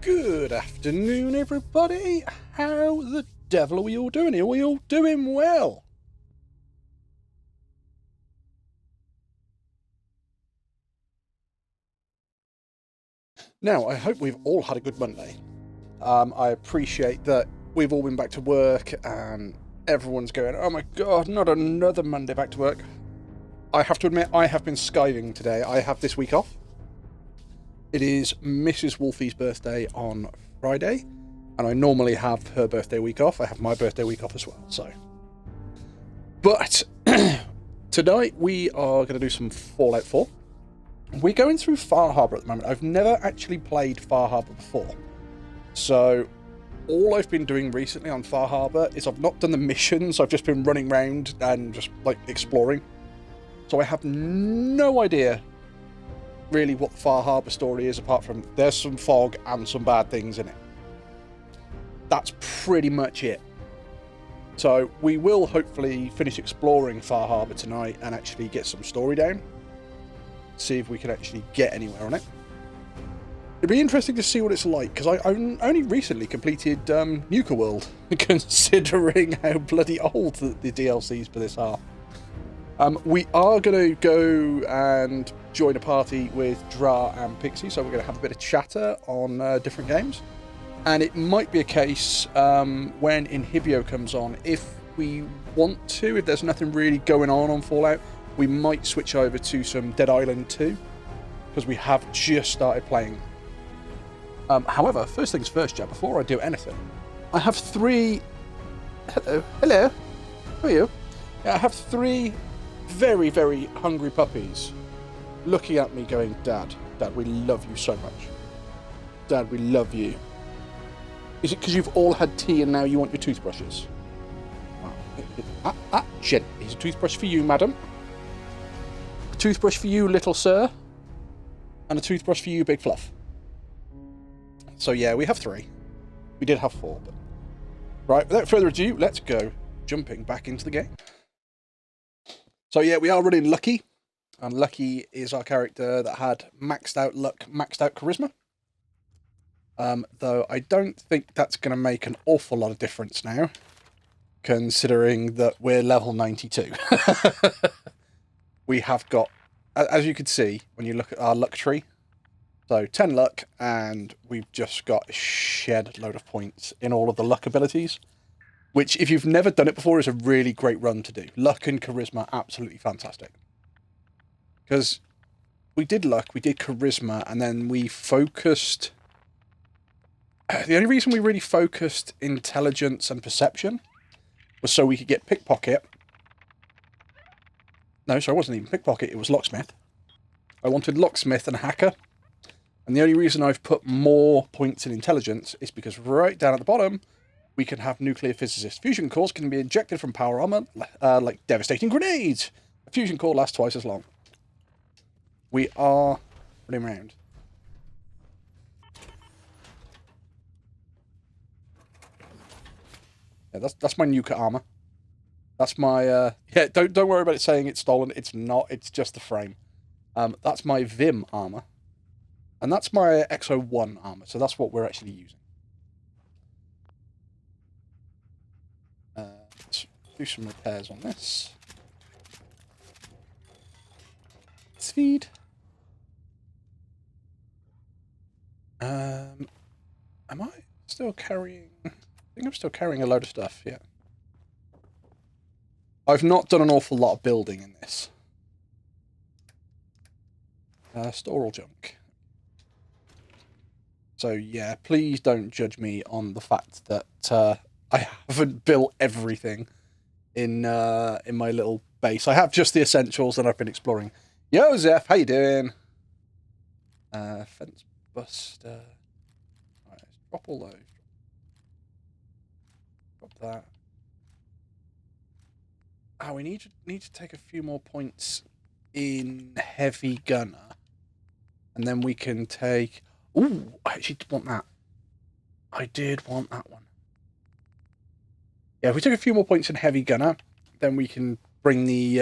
Good afternoon, everybody. How the devil are we all doing? Are we all doing well? Now, I hope we've all had a good Monday. I appreciate that we've all been back to work and everyone's going, oh my god, not another Monday back to work. I have to admit, I have been skiving today. I have this week off. It is Mrs. Wolfie's birthday on Friday, and I normally have her birthday week off. I have my birthday week off as well, so. But tonight we are going to do some Fallout 4. We're going through Far Harbour at the moment. I've never actually played Far Harbour before. So all I've been doing recently on Far Harbour is I've not done the missions. I've just been running around and just like exploring. So I have no idea really what the Far Harbour story is, apart from there's some fog and some bad things in it. That's pretty much it. So we will hopefully finish exploring Far Harbour tonight and actually get some story down. See if we can actually get anywhere on it. It'd be interesting to see what it's like, because I only recently completed Nuka World, considering how bloody old the DLCs for this are. We are going to go and join a party with Dra and Pixie, so we're going to have a bit of chatter on different games. And it might be a case when Inhibio comes on, if we want to, if there's nothing really going on Fallout, we might switch over to some Dead Island 2, because we have just started playing. However, first things first, Jack, before I do anything, I have three... Hello. How are you? Yeah, I have three very, very hungry puppies looking at me going, Dad, we love you so much. Dad, we love you. Is it because you've all had tea and now you want your toothbrushes? Gently. Here's a toothbrush for you, madam. A toothbrush for you, little sir. And a toothbrush for you, big fluff. So yeah, we have three. We did have four, but... Right, without further ado, let's go jumping back into the game. So yeah, we are running Lucky. And Lucky is our character that had maxed out luck, maxed out charisma. Though I don't think that's going to make an awful lot of difference now. considering that we're level 92. We have got, as you can see, when you look at our luck tree, so 10 luck, and we've just got a shed load of points in all of the luck abilities, which, if you've never done it before, is a really great run to do. Luck and charisma, absolutely fantastic. Because we did luck, we did charisma, and then we focused... The only reason we really focused intelligence and perception was so we could get pickpocket. No, sorry, it wasn't even pickpocket, it was locksmith. I wanted locksmith and hacker. And the only reason I've put more points in intelligence is because right down at the bottom, we can have nuclear physicist. Fusion cores can be ejected from power armor like devastating grenades. A fusion core lasts twice as long. We are running around. Yeah, that's my nuka armor. That's my yeah. Don't worry about it saying it's stolen. It's not. It's just the frame. That's my Vim armor, and that's my XO1 armor. So that's what we're actually using. Let's do some repairs on this. Speed. Am I still carrying? I think I'm still carrying a load of stuff. Yeah. I've not done an awful lot of building in this. Store all junk. So yeah, please don't judge me on the fact that I haven't built everything in my little base. I have just the essentials and I've been exploring. Yo, Zeph, how you doing? Fence buster. Right, let's drop all those. Drop that. Oh, we need to take a few more points in heavy gunner, and then we can take. Ooh, I actually want that. I did want that one. Yeah, if we took a few more points in heavy gunner, then we can bring the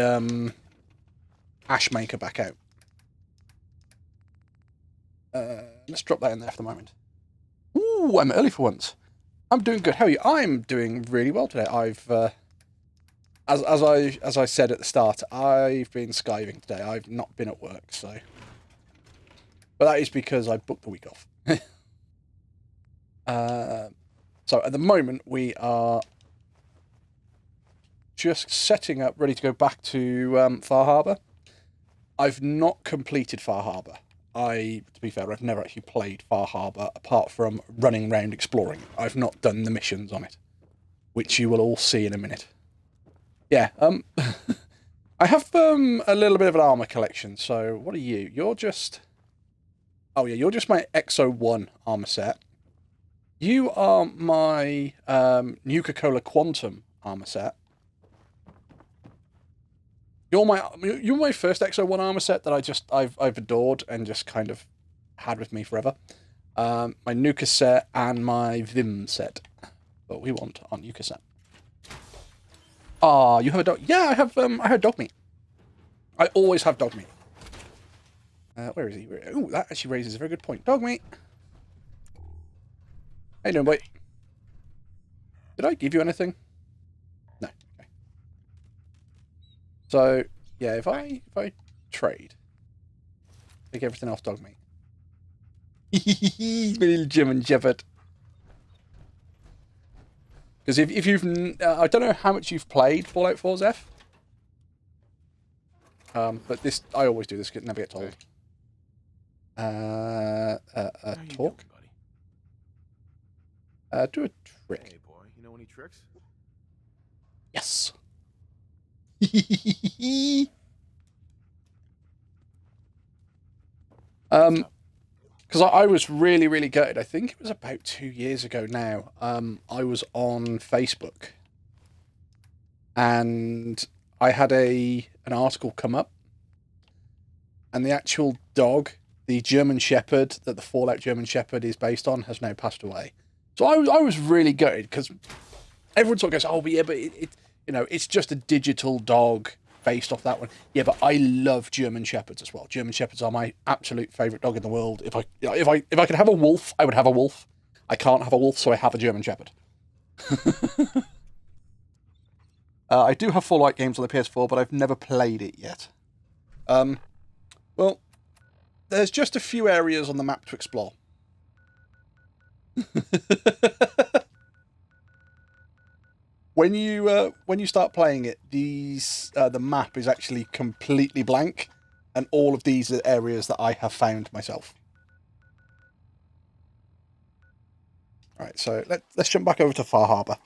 ash maker back out. Let's drop that in there for the moment. Ooh, I'm early for once. I'm doing good. How are you? I'm doing really well today. I've as I said at the start, I've been skiving today. I've not been at work, so. But that is because I booked the week off. So at the moment we are just setting up, ready to go back to Far Harbour. I've not completed Far Harbour. To be fair, I've never actually played Far Harbour apart from running around exploring. I've not done the missions on it, which you will all see in a minute. Yeah, I have a little bit of an armor collection. So what are you? You're just... Oh yeah, you're just my XO1 armor set. You are my Nuka-Cola Quantum armor set. You're my first XO1 armor set that I've adored and just kind of had with me forever. My Nuka set and my Vim set. But we want our Nuka set. Ah, you have a dog? Yeah, I have dog meat. I always have dog meat. Where is he? Ooh, that actually raises a very good point. Dog meat. How you doing, boy? Did I give you anything? No. Okay. So yeah, if I trade, take everything else dog meat. My little German Shepherd. Because if you've, I don't know how much you've played Fallout 4, Zeph. But this, I always do this, never get told. Talk. Do a trick. Hey boy, you know any tricks? Yes. Because I was really, really gutted. I think it was about 2 years ago now. I was on Facebook, and I had an article come up, and the actual dog, the German Shepherd that the Fallout German Shepherd is based on, has now passed away. So I was really gutted because everyone sort of goes, "Oh, but yeah, but it's just a digital dog based off that one." Yeah, but I love German Shepherds as well. German Shepherds are my absolute favourite dog in the world. If I could have a wolf, I would have a wolf. I can't have a wolf, so I have a German Shepherd. I do have Fallout games on the PS4, but I've never played it yet. Well, there's just a few areas on the map to explore. When you start playing it, the map is actually completely blank, and all of these are areas that I have found myself. All right, so let's jump back over to Far Harbour.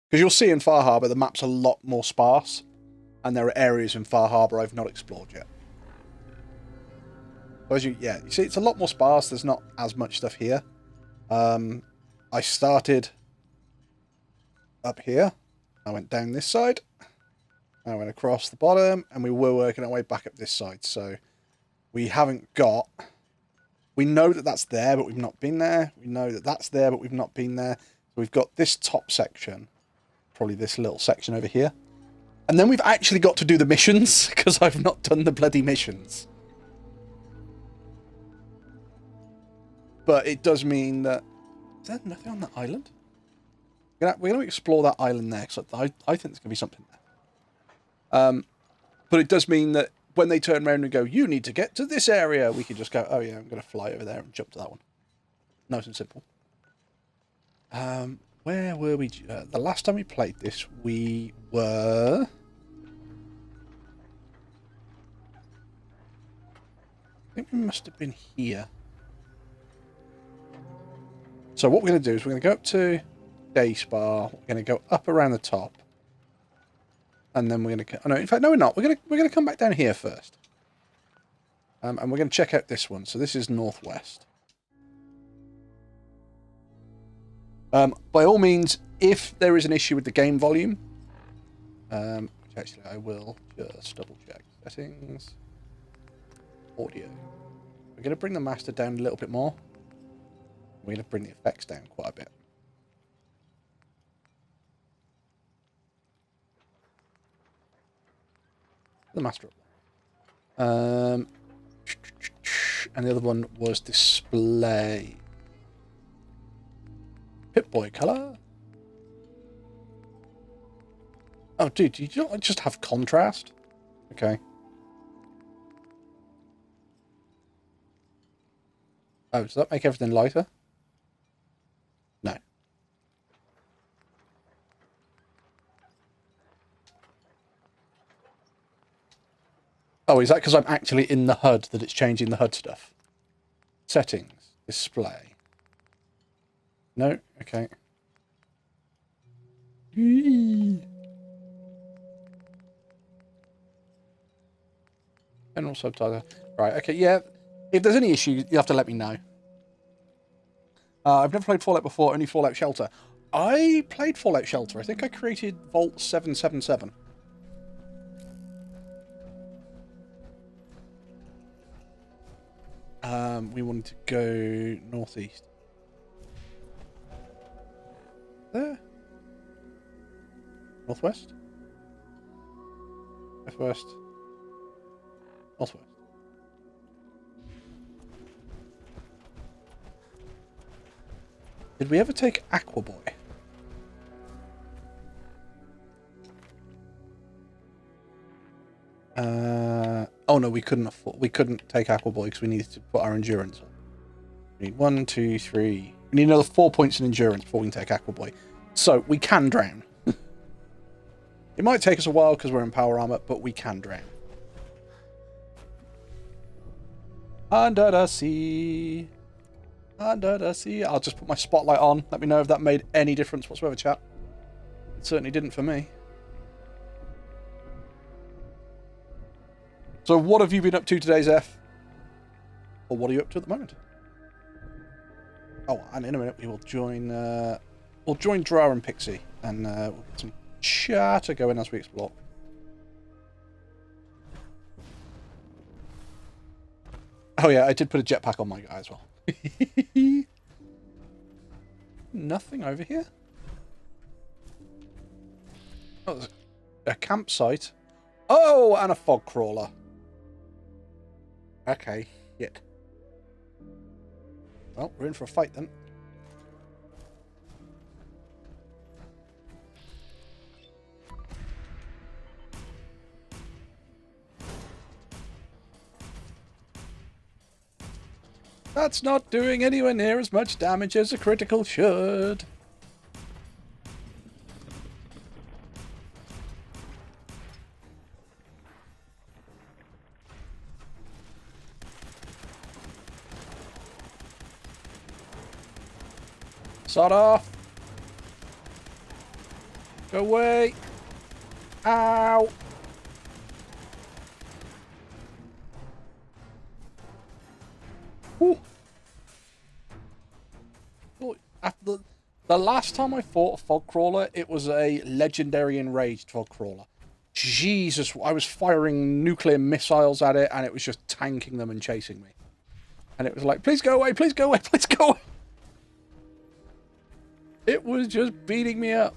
Because you'll see in Far Harbour the map's a lot more sparse, and there are areas in Far Harbour I've not explored yet. So you see, it's a lot more sparse. There's not as much stuff here. I started up here. I went down this side. I went across the bottom, and we were working our way back up this side. So we haven't got... We know that that's there, but we've not been there. We know that that's there, but we've not been there. So we've got this top section. Probably this little section over here. And then we've actually got to do the missions, because I've not done the bloody missions. But it does mean that... Is there nothing on that island? We're going to explore that island there, because I think there's going to be something there. But it does mean that when they turn around and go, you need to get to this area, we can just go, oh yeah, I'm going to fly over there and jump to that one. Nice and simple. Where were we? The last time we played this, we were... I think we must have been here. So what we're going to do is we're going to go up to Day Spa. We're going to go up around the top. And then we're going to... Oh, no, in fact, no, we're not. We're going to come back down here first. And we're going to check out this one. So this is northwest. By all means, if there is an issue with the game volume... which actually I will just double check. Settings. Audio. We're going to bring the master down a little bit more. We're going to bring the effects down quite a bit. The master up. And the other one was display. Pip-Boy color. Oh, dude, you don't just have contrast? Okay. Oh, does that make everything lighter? No. Oh, is that because I'm actually in the HUD that it's changing the HUD stuff? Settings. Display. No? Okay. General subtitle. Right, okay, yeah. If there's any issue, you have to let me know. I've never played Fallout before, only Fallout Shelter. I played Fallout Shelter. I think I created Vault 777. We wanted to go northeast. There? Northwest? Northwest? Northwest. Did we ever take Aqua Boy? Oh no, we couldn't afford. We couldn't take Aqua Boy because we needed to put our endurance on. We need 1, 2, 3. We need another 4 points in endurance before we can take Aqua Boy. So we can drown. It might take us a while because we're in power armor, but we can drown. Under the sea. Under the sea. I'll just put my spotlight on. Let me know if that made any difference whatsoever, chat. It certainly didn't for me. So what have you been up to today, Zeph? Or what are you up to at the moment? Oh, and in a minute we will join... we'll join Dra and Pixie. And we'll get some chatter going as we explore. Oh yeah, I did put a jetpack on my guy as well. Nothing over here? Oh, there's a campsite. Oh, and a fog crawler. Okay, shit. Well, we're in for a fight then. That's not doing anywhere near as much damage as a critical should. Sod off. Go away. Ow. Ooh. After the last time I fought a fog crawler, it was a legendary enraged fog crawler. Jesus, I was firing nuclear missiles at it, and it was just tanking them and chasing me. And it was like, please go away, please go away, please go away. It was just beating me up.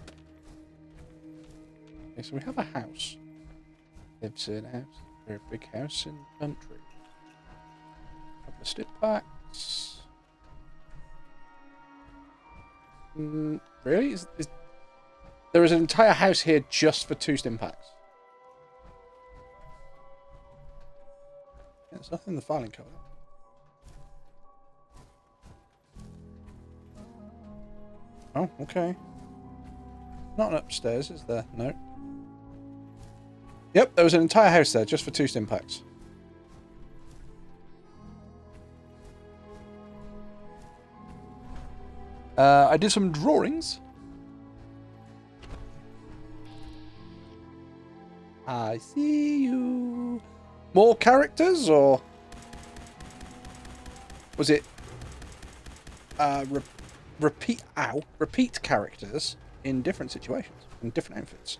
Okay, so we have a house. Lives in a house. Very big house in the country. Couple of stick packs. Really? There is an entire house here just for 2 stim packs. Yeah, there's nothing in the filing cabinet. Oh, okay. Not upstairs, is there? No. Yep, there was an entire house there just for 2 stim packs. I did some drawings. I see you. More characters, or was it repeat characters in different situations, in different outfits?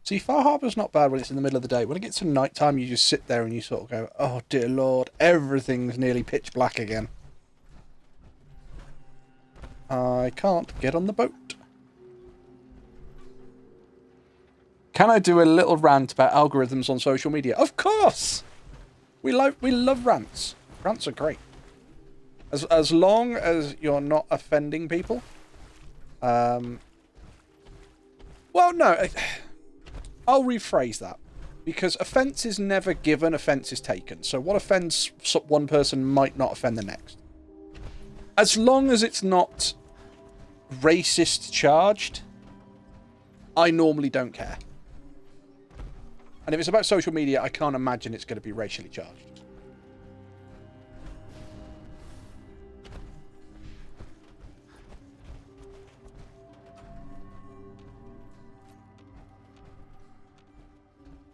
See, Far Harbour's not bad when it's in the middle of the day. When it gets to night time, you just sit there and you sort of go, oh dear Lord, everything's nearly pitch black again. I can't get on the boat. Can I do a little rant about algorithms on social media? Of course! We love rants. Rants are great. As long as you're not offending people. Well, no. I'll rephrase that. Because offence is never given, offence is taken. So what offends one person might not offend the next. As long as it's not racist charged, I normally don't care. And if it's about social media, I can't imagine it's going to be racially charged.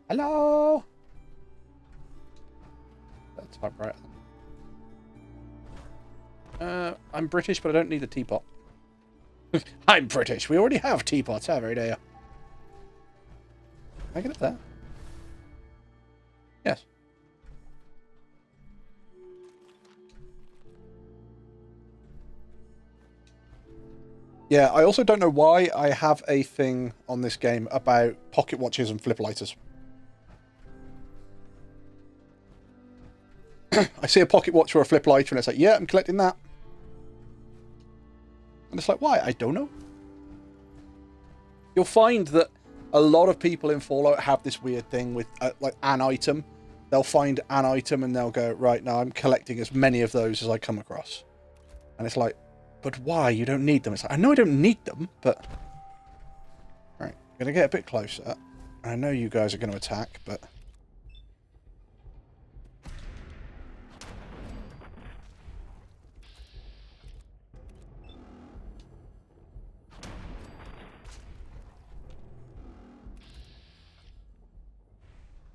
Hello? That's typewriter. I'm British, but I don't need a teapot. I'm British. We already have teapots, have we, dear? Can I get up there? Yes. Yeah, I also don't know why I have a thing on this game about pocket watches and flip lighters. I see a pocket watch or a flip lighter and it's like, yeah, I'm collecting that. And it's like, why? I don't know. You'll find that a lot of people in Fallout have this weird thing with like an item. They'll find an item and they'll go, right, now I'm collecting as many of those as I come across. And it's like, but why? You don't need them. It's like, I know I don't need them, but... Right, I'm going to get a bit closer. I know you guys are going to attack, but...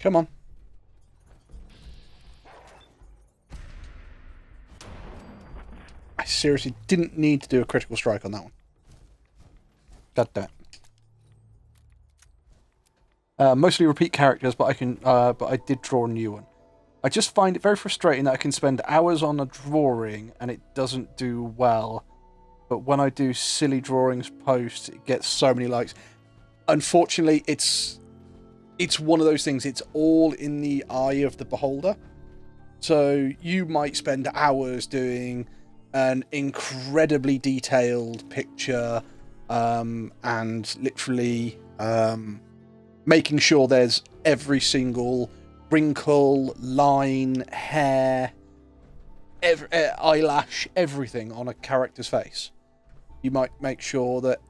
Come on. I seriously didn't need to do a critical strike on that one. God damn it. Mostly repeat characters, but I did draw a new one. I just find it very frustrating that I can spend hours on a drawing and it doesn't do well. But when I do silly drawings post, it gets so many likes. Unfortunately, it's one of those things. It's all in the eye of the beholder. So you might spend hours doing an incredibly detailed picture, and literally making sure there's every single wrinkle, line, hair, eyelash, everything on a character's face. You might make sure that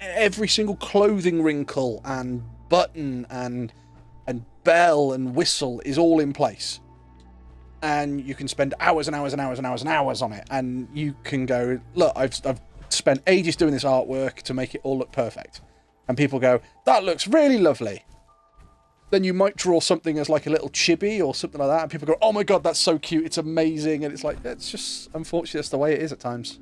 every single clothing wrinkle and button and bell and whistle is all in place. And you can spend hours and hours and hours and hours and hours on it, and you can go, look, I've spent ages doing this artwork to make it all look perfect. And people go, that looks really lovely. Then you might draw something as like a little chibi or something like that, and people go, oh my god, that's so cute, it's amazing. And it's like, it's just, unfortunately, that's the way it is at times.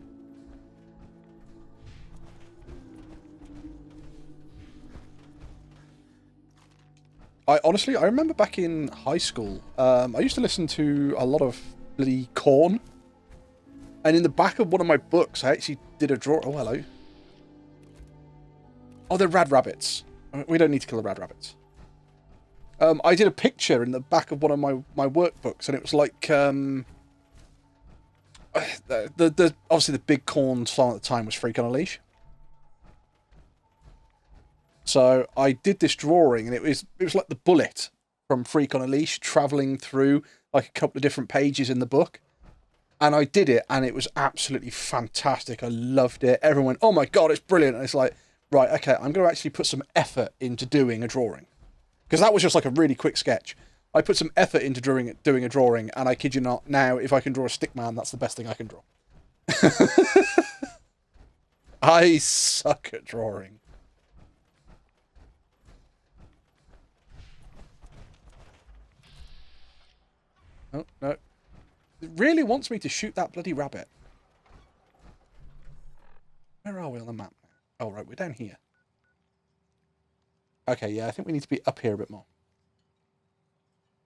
I remember back in high school, I used to listen to a lot of bloody Korn. And in the back of one of my books, I actually did a draw. Oh, hello. Oh, they're rad rabbits. We don't need to kill the rad rabbits. I did a picture in the back of one of my workbooks, and it was like obviously the big Korn song at the time was Freak on a Leash. So I did this drawing, and it was like the bullet from Freak on a Leash traveling through like a couple of different pages in the book. And I did it, and it was absolutely fantastic. I loved it. Everyone went, oh my god, it's brilliant. And it's like, right, okay, I'm going to actually put some effort into doing a drawing. Because that was just like a really quick sketch. I put some effort into doing a drawing, and I kid you not, now if I can draw a stick man, that's the best thing I can draw. I suck at drawing. Oh, no. It really wants me to shoot that bloody rabbit. Where are we on the map now? Oh, right, we're down here. Okay, yeah, I think we need to be up here a bit more.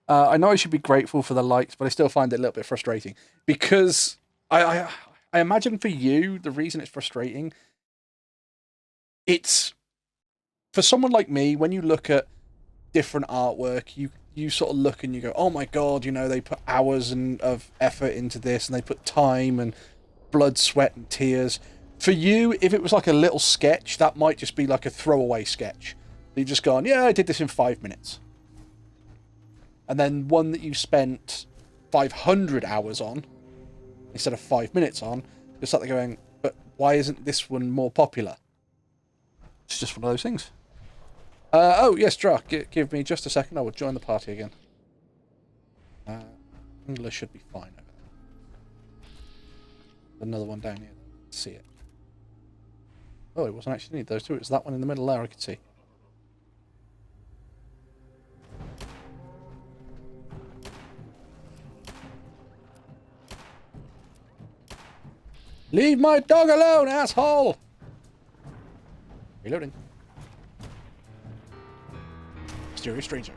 I know I should be grateful for the likes, but I still find it a little bit frustrating. Because I imagine for you, the reason it's frustrating, it's... For someone like me, when you look at different artwork, you sort of look and you go, oh my god, you know, they put hours of effort into this, and they put time and blood, sweat and tears. For you, if it was like a little sketch, that might just be like a throwaway sketch. You've just gone, yeah, I did this in 5 minutes. And then one that you spent 500 hours on, instead of 5 minutes on, you're sat there going, but why isn't this one more popular? It's just one of those things. Oh, yes, Dra, give me just a second. I will join the party again. English should be fine over there. Another one down here. Let's see it. Oh, it wasn't actually need those two. It was that one in the middle there I could see. Leave my dog alone, asshole! Reloading. Mysterious stranger.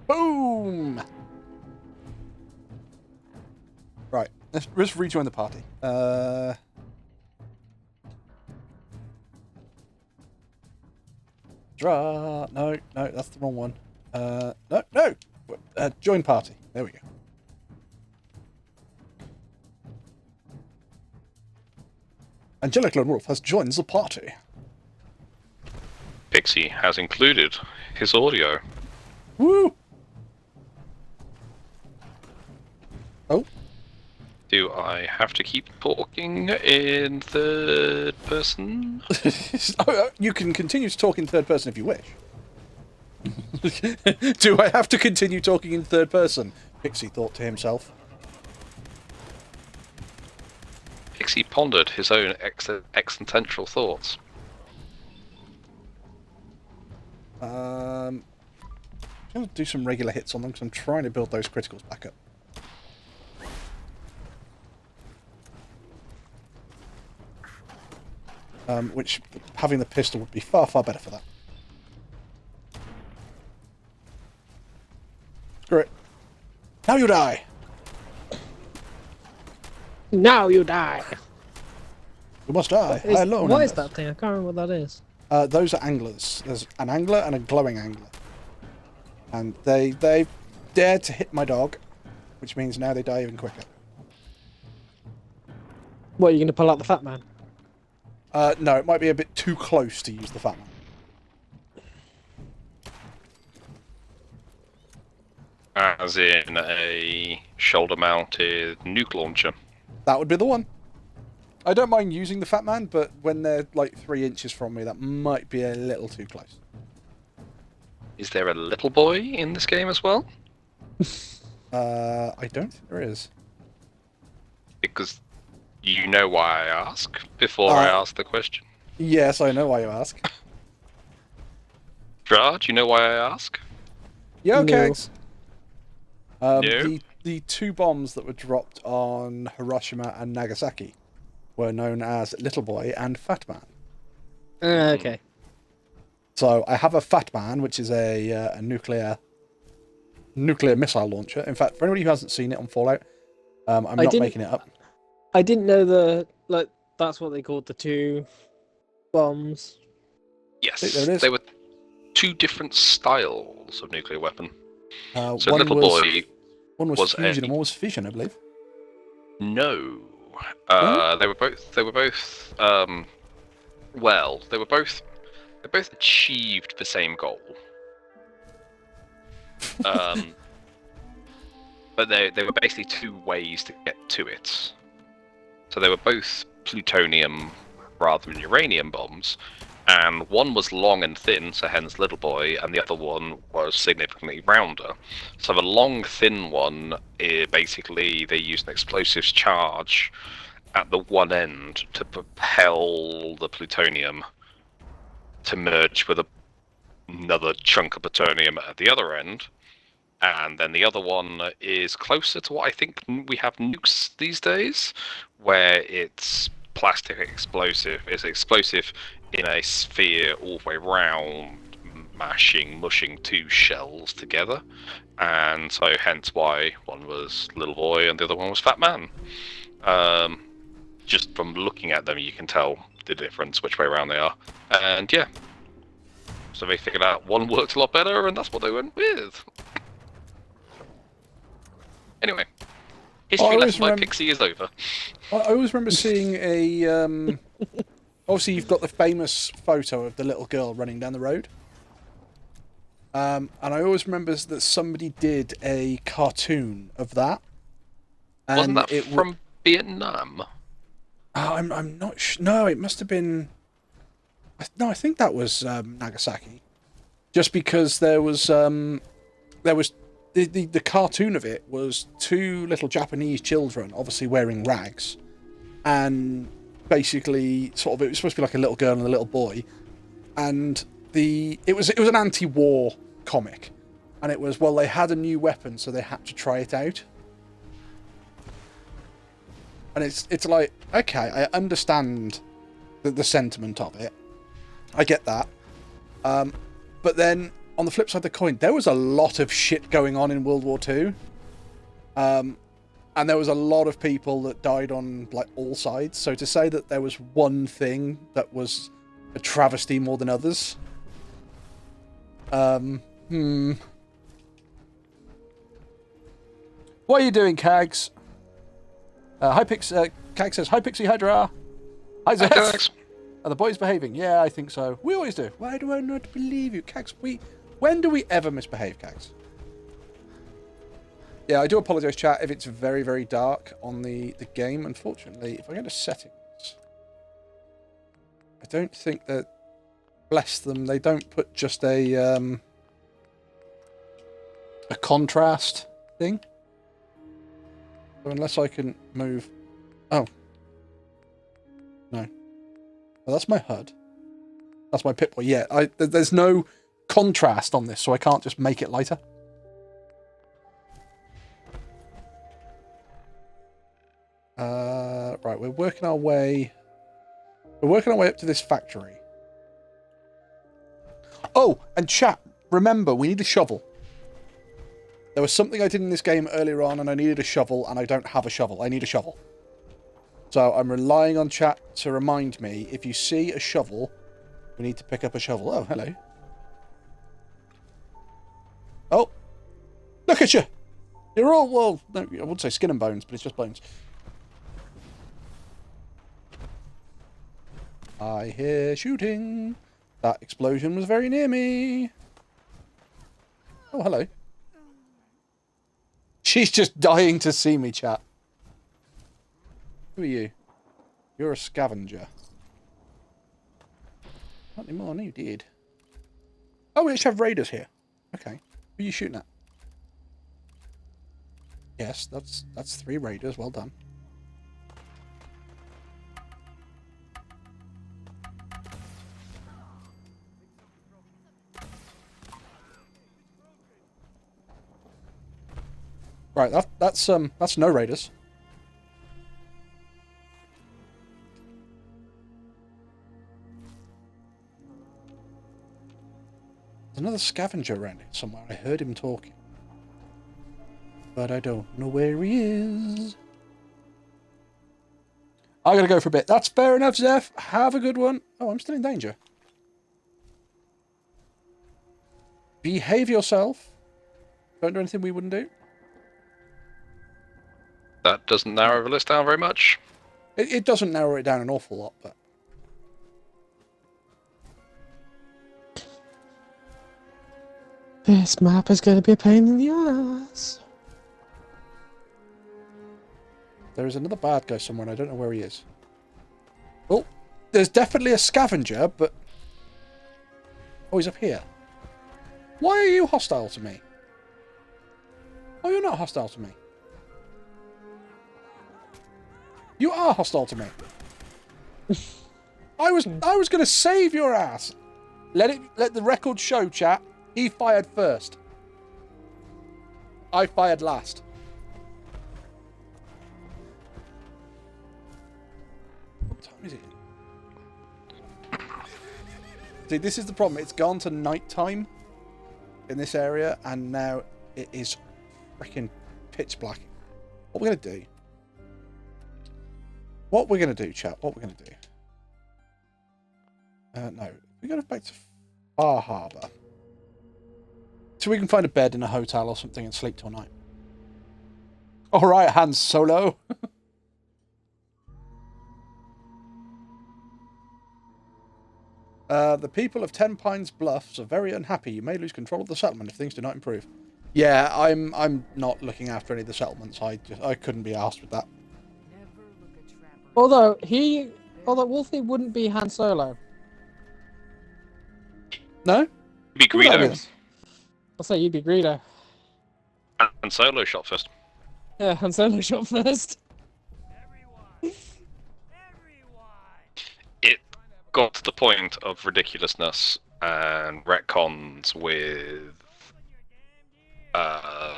Boom! Right, let's rejoin the party. No, that's the wrong one. No! Join party. There we go. Angelic Lone Wolf has joined the party. Pixie has included his audio. Woo! Oh. Do I have to keep talking in third person? You can continue to talk in third person if you wish. Do I have to continue talking in third person? Pixie thought to himself. Pixie pondered his own existential thoughts. I'm going to do some regular hits on them because I'm trying to build those criticals back up. Which, having the pistol would be far, far better for that. Screw it. Now you die! Now you die! You must die. I alone. What is that thing? I can't remember what that is. Those are anglers. There's an angler and a glowing angler. And they dared to hit my dog, which means now they die even quicker. What, are you going to pull out the fat man? No, it might be a bit too close to use the fat man. As in a shoulder-mounted nuke launcher. That would be the one. I don't mind using the fat man, but when they're like 3 inches from me, that might be a little too close. Is there a little boy in this game as well? I don't think there is. Because you know why I ask before I ask the question. Yes, I know why you ask. Gerard, you know why I ask? Yeah, No. okay. No. The 2 bombs that were dropped on Hiroshima and Nagasaki were known as Little Boy and Fat Man. Okay. So I have a Fat Man, which is a nuclear missile launcher. In fact, for anybody who hasn't seen it on Fallout, I'm not making it up. I didn't know that's what they called the 2 bombs. Yes, There it is. they were 2 different styles of nuclear weapon. So One Little was, Boy one was was fusion and one was fission, I believe. No. No? They were both. Well, they both achieved the same goal. But they were basically 2 ways to get to it. So they were both plutonium rather than uranium bombs, and one was long and thin, so hence Little Boy, and the other one was significantly rounder. So the long, thin one, basically they used an explosives charge at the one end to propel the plutonium to merge with another chunk of plutonium at the other end. And then the other one is closer to what I think we have nukes these days, where it's plastic explosive. It's explosive in a sphere all the way round, mushing 2 shells together. And so hence why one was Little Boy and the other one was Fat Man. Just from looking at them, you can tell the difference, which way around they are. And yeah. So they figured out one worked a lot better, and that's what they went with. Anyway, history lesson by Pixie is over. I always remember seeing a... obviously, you've got the famous photo of the little girl running down the road. And I always remember that somebody did a cartoon of that. And Wasn't that from Vietnam? I'm not sure. No, it must have been... No, I think that was Nagasaki. Just because there was the cartoon of it was 2 little Japanese children, obviously wearing rags, and basically sort of it was supposed to be like a little girl and a little boy, and it was an anti-war comic, and it was, well, they had a new weapon, so they had to try it out. And it's like, okay, I understand the sentiment of it. I get that. But then, on the flip side of the coin, there was a lot of shit going on in World War II. And there was a lot of people that died on, like, all sides. So to say that there was one thing that was a travesty more than others... What are you doing, Kags? Kag says, hi, Pixie Hydra. Hi, Zeth. Kags. Are the boys behaving? Yeah, I think so. We always do. Why do I not believe you, Kags? When do we ever misbehave, Kags? Yeah, I do apologise, chat, if it's very, very dark on the game. Unfortunately, if I go to settings, I don't think that... Bless them, they don't put just a contrast thing. So unless I can move... Oh. No. Well, that's my HUD. That's my Pip-Boy. Yeah, there's no contrast on this, so I can't just make it lighter. Right, we're working our way up to this factory. Oh, and chat, remember, we need a shovel. There was something I did in this game earlier on, and I needed a shovel, and I don't have a shovel. I need a shovel. So I'm relying on chat to remind me, if you see a shovel, we need to pick up a shovel. Oh, hello. Oh. Look at you! You're all, well, no, I would say skin and bones, but it's just bones. I hear shooting. That explosion was very near me. Oh, hello. She's just dying to see me, chat. Who are you? You're a scavenger. Not anymore, no, you did. Oh, we actually have raiders here. Okay. Who are you shooting at? Yes, that's 3 raiders. Well done. Right, that's no raiders. There's another scavenger around here somewhere. I heard him talking. But I don't know where he is. I gotta go for a bit. That's fair enough, Zeph. Have a good one. Oh, I'm still in danger. Behave yourself. Don't do anything we wouldn't do. That doesn't narrow the list down very much. It doesn't narrow it down an awful lot, but... This map is going to be a pain in the ass. There is another bad guy somewhere, and I don't know where he is. Oh, there's definitely a scavenger, but... Oh, he's up here. Why are you hostile to me? Oh, you're not hostile to me. You are hostile to me. I was going to save your ass. Let the record show, chat. He fired first. I fired last. What time is it? See, this is the problem. It's gone to night time in this area, and now it is freaking pitch black. What we're going to do... What we're going to do, chat, what we're going to do... no, we're going back to Harbour. So we can find a bed in a hotel or something and sleep till night. Alright, Han Solo. The people of Ten Pines Bluffs are very unhappy. You may lose control of the settlement if things do not improve. Yeah, I'm not looking after any of the settlements. I couldn't be asked with that. Although Wolfie wouldn't be Han Solo. No? Be Greedo. I'll say you'd be Greedo. And Solo shot first. Yeah, Han Solo shot first. It got to the point of ridiculousness and retcons with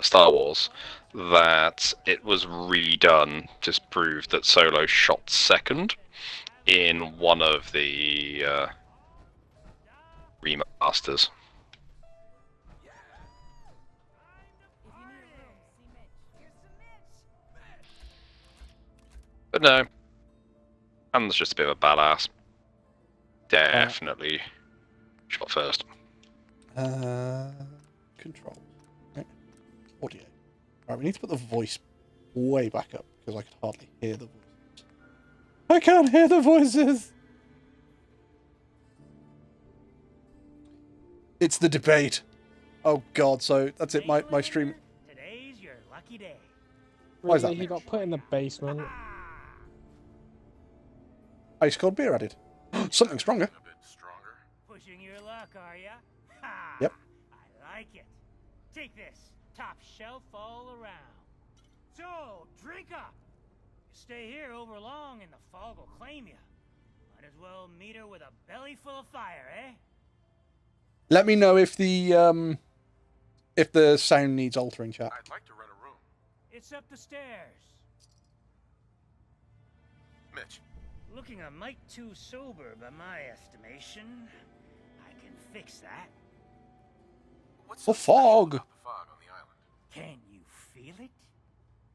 Star Wars that it was redone to prove that Solo shot second in one of the remasters. But no, Han's just a bit of a badass. Definitely shot first. Control. Okay. Audio. Alright, we need to put the voice way back up because I could hardly hear the voices. I can't hear the voices! It's the debate. Oh god, so that's it, my stream. Today's your lucky day. Why is that, He Mitch? got put in the basement. Ice cold beer added. Something stronger. A bit stronger. Pushing your luck, are ya? Ha! Yep. I like it. Take this. Top shelf all around. So, drink up. You stay here over long and the fog will claim you. Might as well meet her with a belly full of fire, eh? Let me know if the sound needs altering, chat. I'd like to rent a room. It's up the stairs. Mitch, Looking a mite too sober by my estimation. I can fix that. what's The so special fog. about the fog on the island? Can you feel it?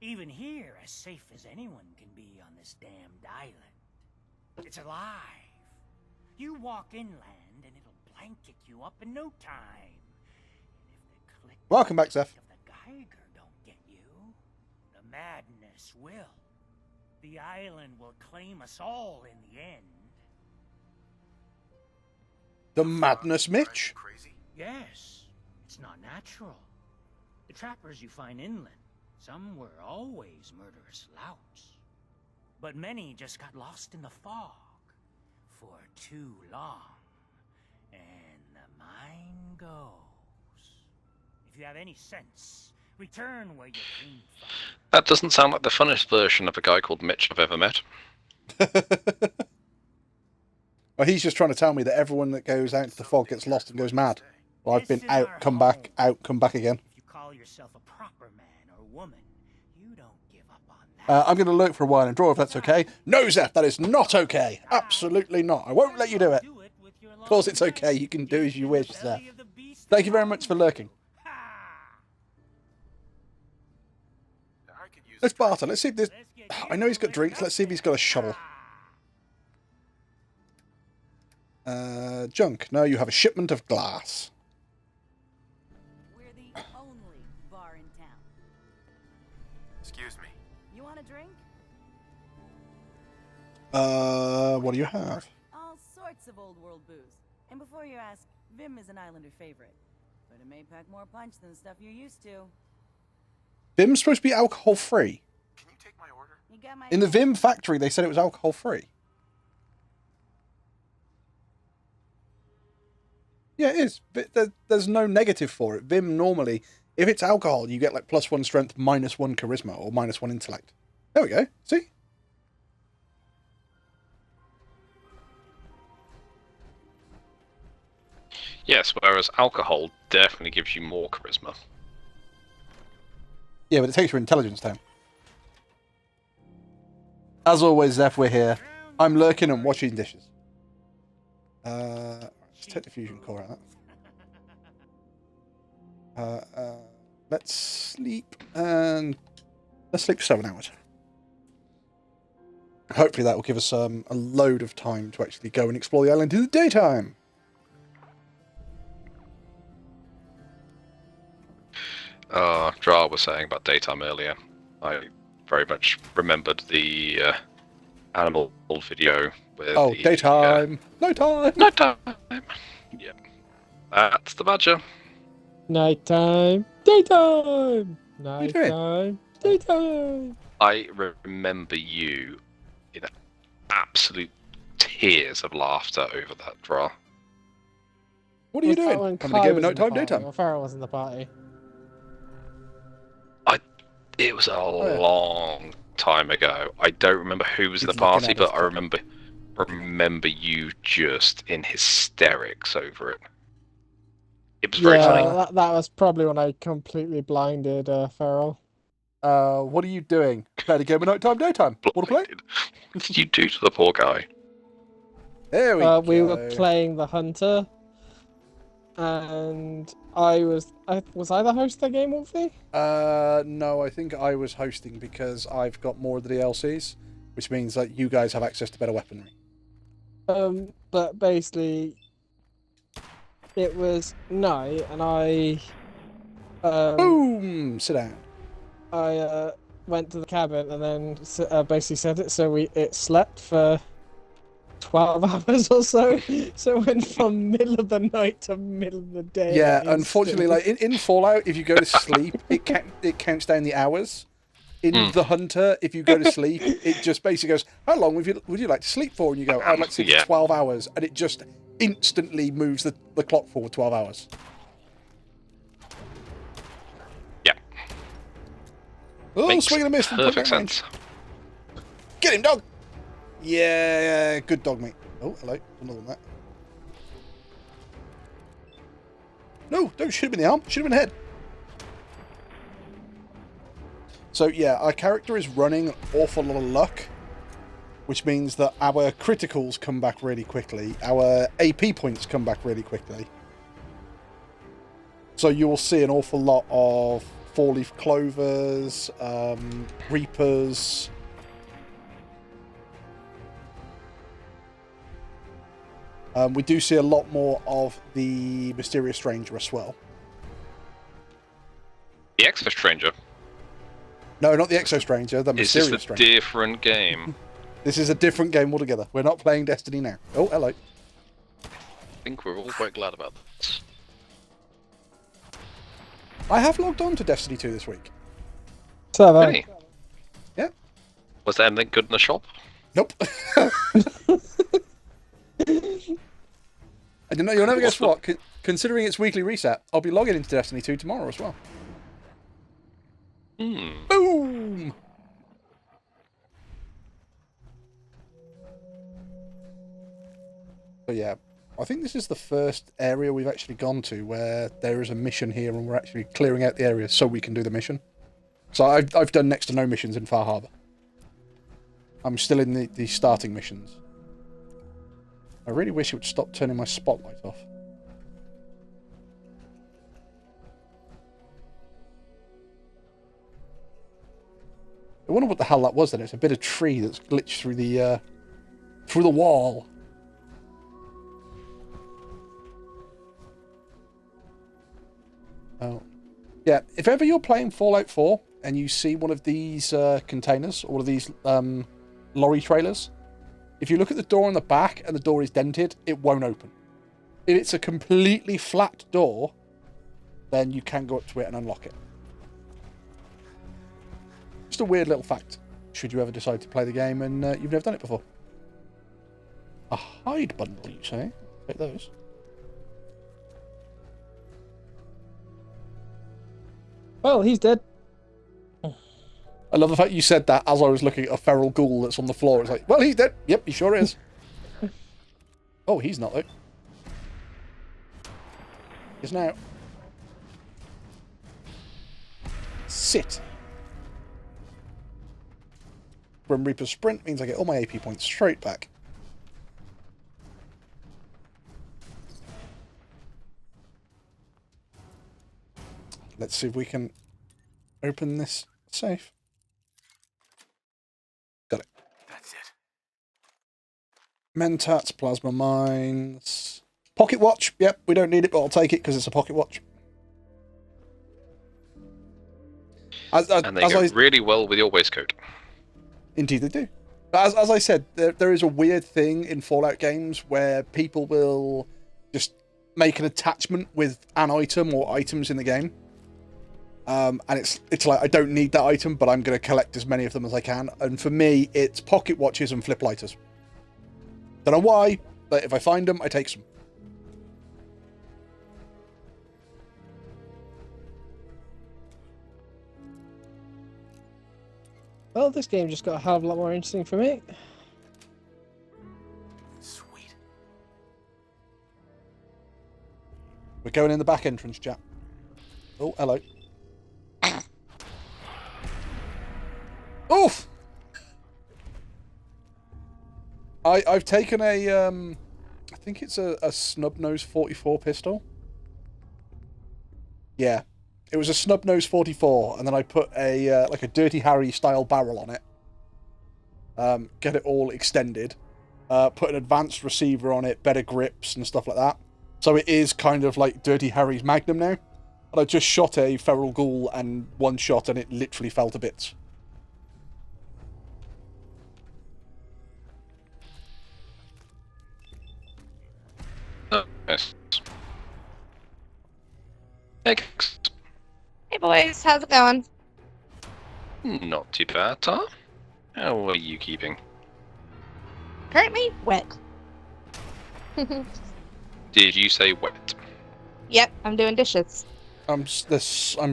Even here, as safe as anyone can be on this damned island. It's alive. You walk inland and it'll blanket you up in no time. And if the click Welcome back, Zeph. of the Geiger madness will. The island will claim us all in the end. The madness, Mitch? Crazy? Yes, it's not natural. The trappers you find inland, some were always murderous louts. But many just got lost in the fog for too long. And the mind goes. If you have any sense, return where you came from. That doesn't sound like the funnest version of a guy called Mitch I've ever met. Well, he's just trying to tell me that everyone that goes out into the fog gets lost and goes mad. Well, I've been out, come back again. If you call yourself a proper man or woman, you don't give up on that. I'm going to lurk for a while and draw if that's okay. No, Zeph, that is not okay. Absolutely not. I won't let you do it. Of course it's okay. You can do as you wish, Zeph. Thank you very much for lurking. I could use Let's barter. Let's see if this... I know he's got drinks. Let's see if he's got a shovel. Junk. No, you have a shipment of glass. We're the only bar in town. Excuse me. You want a drink? What do you have? All sorts of old world booze. And before you ask, Vim is an Islander favorite. But it may pack more punch than the stuff you're used to. Vim's supposed to be alcohol-free. Can you take my order? You got my In the Vim factory, they said it was alcohol-free. Yeah, it is. There's no negative for it. Vim normally, if it's alcohol, you get like +1 strength, -1 charisma, or -1 intellect. There we go. See? Yes, whereas alcohol definitely gives you more charisma. Yeah, but it takes your intelligence down. As always, Zeph, we're here. I'm lurking and washing dishes. Let's take the fusion core out of that. Let's sleep, and let's sleep for 7 hours. Hopefully that will give us a load of time to actually go and explore the island in the daytime. Dra was saying about daytime earlier. I very much remembered the animal video with Oh, the, daytime! No time! No time! Yep. That's the badger. Nighttime, daytime, you doing? nighttime, daytime. I remember you in absolute tears of laughter over that, Dra. What are you Was that doing? when Having Kai a game of was in the nighttime, party, daytime. or Farrell was in the party. It was a yeah. long time ago. I don't remember who was in the He's looking party, at but us. I remember you just in hysterics over it. It was very funny. That was probably when I completely blinded Farrell. What are you doing? Playing a game of nighttime, daytime. Want to play? What did you do to the poor guy? There we go. We were playing the Hunter, and was I the host of the game, Wolfie? No, I think I was hosting because I've got more of the DLCs, which means that you guys have access to better weaponry. But basically, it was night, and I Boom! Sit down. I went to the cabin and then basically said it, so it slept for 12 hours or so. So it went from middle of the night to middle of the day. Yeah, unfortunately, like in Fallout, if you go to sleep, it counts down the hours. In the Hunter, if you go to sleep, it just basically goes, "How long would you like to sleep for?" And you go, "I'd like to sleep for 12 hours," and it just instantly moves the clock forward 12 hours. Yeah. Oh, Makes swing and a miss from perfect point blank sense. range. Get him, dog! Yeah, good dog, mate. Oh, hello. Another one that. No, don't shoot him in the arm. Shoot him in the head. So, yeah, our character is running an awful lot of luck, which means that our criticals come back really quickly. Our AP points come back really quickly. So you will see an awful lot of four-leaf clovers, reapers. We do see a lot more of the mysterious stranger as well. The Extra Stranger. No, not the Exo Stranger, the Is this Mysterious a Stranger. different game? This is a different game altogether. We're not playing Destiny now. Oh, hello. I think we're all quite glad about this. I have logged on to Destiny 2 this week. So have I. Really? Yeah. Was there anything good in the shop? Nope. And you'll never guess what. Considering it's weekly reset, I'll be logging into Destiny 2 tomorrow as well. Boom! So yeah, I think this is the first area we've actually gone to where there is a mission here and we're actually clearing out the area so we can do the mission. So I've done next to no missions in Far Harbour. I'm still in the starting missions. I really wish it would stop turning my spotlight off. I wonder what the hell that was then. It's a bit of tree that's glitched through the wall. Oh. Yeah, if ever you're playing Fallout 4 and you see one of these containers, or one of these lorry trailers, if you look at the door on the back and the door is dented, it won't open. If it's a completely flat door, then you can go up to it and unlock it. Just a weird little fact, should you ever decide to play the game and you've never done it before. A hide bundle, you say? Take those. Well, he's dead. I love the fact you said that as I was looking at a feral ghoul that's on the floor. It's like, well, he's dead. Yep, he sure is. Oh, he's not, though. He's now. Sit. Grim Reaper Sprint means I get all my AP points straight back. Let's see if we can open this safe. Got it. That's it. Mentats, plasma mines. Pocket watch. Yep, we don't need it, but I'll take it because it's a pocket watch. And they go really well with your waistcoat. Indeed they do. As I said, there is a weird thing in Fallout games where people will just make an attachment with an item or items in the game. And it's like, I don't need that item, but I'm going to collect as many of them as I can. And for me, it's pocket watches and flip lighters. Don't know why, but if I find them, I take some. Well, this game just got a hell of a lot more interesting for me. Sweet. We're going in the back entrance, chap. Oh, hello. Oof! I've taken a, I think it's a snub-nose 44 pistol. Yeah. It was a snub-nose 44, and then I put a, like a Dirty Harry style barrel on it. Get it all extended. Put an advanced receiver on it, better grips and stuff like that. So it is kind of like Dirty Harry's Magnum now. And I just shot a feral ghoul and one shot and it literally fell to bits. Oh, yes. Thanks. Hey boys, how's it going? Not too bad, Tom. How are you keeping? Currently wet. Did you say wet? Yep, I'm doing dishes. I'm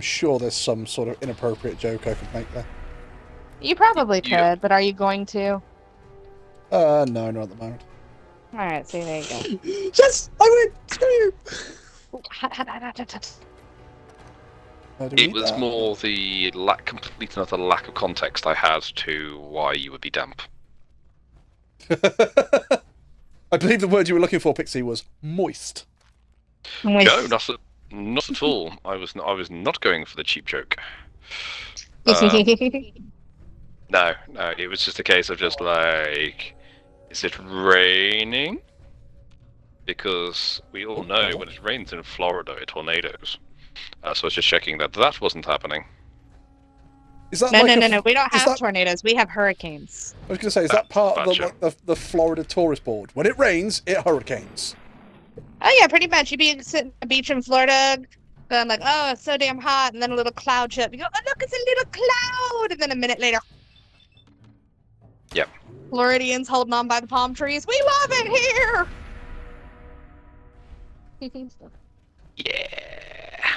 sure there's some sort of inappropriate joke I could make there. You probably could, Yeah. but are you going to? No, not at the moment. Alright, see, there you go. Yes! I win! Screw you! Do we It need was that? more the complete and utter lack of context I had to why you would be damp. I believe the word you were looking for, Pixie, was moist. No, not at all. I was not going for the cheap joke. No, it was just a case of just like, is it raining? Because we all know when it rains in Florida, it tornadoes. So I was just checking that wasn't happening. Is that No, like no. We don't is have that- tornadoes. We have hurricanes. I was going to say, is that part of Gotcha. the Florida tourist board? When it rains, it hurricanes. Oh yeah, pretty much. You'd be sitting on the beach in Florida, going like, "Oh, it's so damn hot," and then a little cloud shows up. You go, "Oh, look, it's a little cloud," and then a minute later, Yep. Floridians holding on by the palm trees. We love it here. Yeah.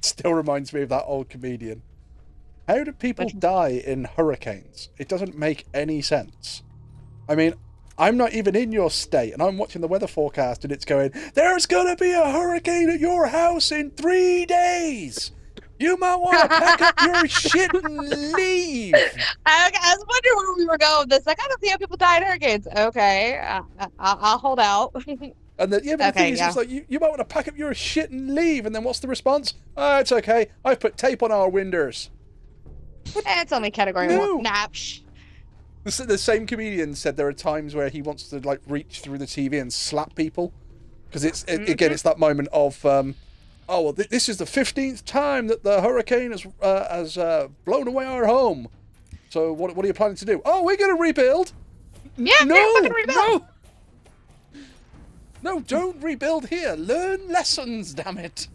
Still reminds me of that old comedian. How do people die in hurricanes? It doesn't make any sense. I mean, I'm not even in your state, and I'm watching the weather forecast, and it's going, there's going to be a hurricane at your house in 3 days. You might want to pack up your shit and leave. I was wondering where we were going with this. Like, I don't see how people die in hurricanes. Okay, I'll hold out. And then, yeah, but the Okay, thing is, yeah. it's like, you might want to pack up your shit and leave. And then what's the response? Oh, it's okay. I've put tape on our windows. It's only category No. 1. Napsh. The same comedian said there are times where he wants to, like, reach through the TV and slap people. Because again, it's that moment of, oh, well, this is the 15th time that the hurricane has blown away our home. So what are you planning to do? Oh, we're going to rebuild. Yeah, No, we're fucking rebuild. no, don't rebuild here. Learn lessons, damn it.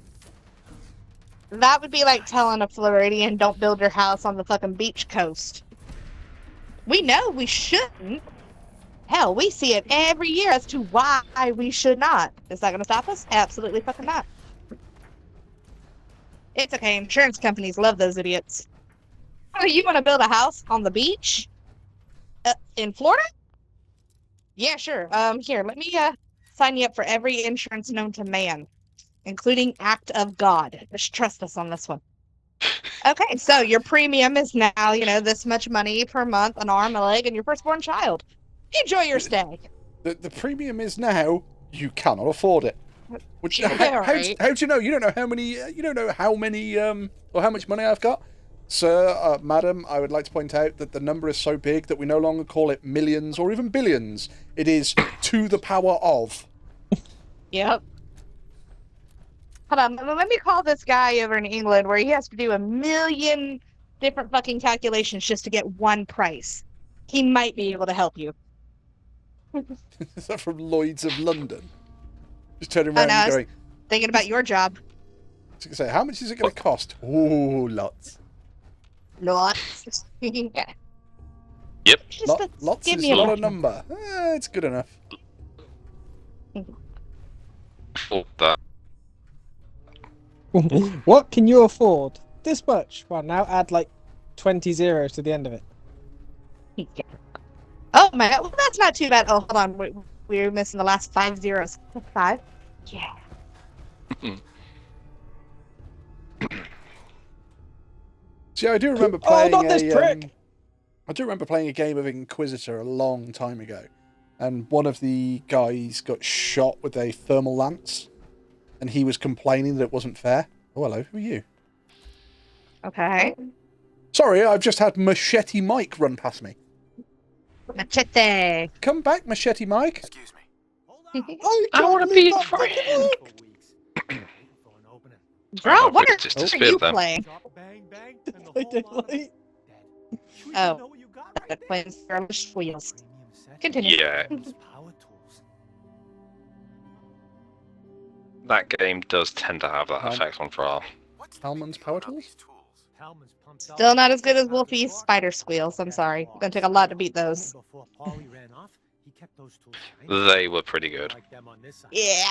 That would be like telling a Floridian, don't build your house on the fucking beach coast. We know we shouldn't. Hell, we see it every year as to why we should not. Is that going to stop us? Absolutely fucking not. It's okay. Insurance companies love those idiots. Oh, you want to build a house on the beach? In Florida? Yeah, sure. Here, let me sign you up for every insurance known to man, including Act of God. Just trust us on this one. Okay, so your premium is now, this much money per month, an arm, a leg, and your firstborn child. Enjoy your stay. The premium is now you cannot afford it. Which, Yeah, right. how do you know? You don't know how many. You don't know how many or how much money I've got, sir, madam. I would like to point out that the number is so big that we no longer call it millions or even billions. It is to the power of. Yep. Hold on, let me call this guy over in England where he has to do 1 million different fucking calculations just to get one price. He might be able to help you. Is that from Lloyd's of London? Just turning around no, and going. Thinking about your job. So you can say, how much is it going to cost? Ooh, lots. Lots. Yeah. Yep. Just Lots give is me a not a lot. number. It's good enough. For that. What can you afford? This much. Well, now add like 20 zeros to the end of it. Yeah. Oh my god, well, that's not too bad. Oh, hold on. We're missing the last 5 zeros. 5? Yeah. See, I do remember Oh, playing not this prick! I do remember playing a game of Inquisitor a long time ago, and one of the guys got shot with a thermal lance, and he was complaining that it wasn't fair. Oh, hello, who are you? Okay. Sorry, I've just had Machete Mike run past me. Machete. Come back, Machete Mike. Excuse me. I want to be a friend. Bro, what it's just are disappeared you then. playing? Bang, bang, and the I whole did lot of like- Oh. know what you got right That there. plays skirmish wheels. Premium set, Continue. Yeah, power tools. that game does tend to have that effect on trial. What's the Talmon's big deal power about tools? these tools? Hellman's pumped out Still not as good as out of Wolfie's the spider truck. squeals. I'm Had sorry. parts. Gonna take a lot to beat those. Before Paulie ran off, he kept those tools behind him. They were pretty good. Like them on this side. Yeah.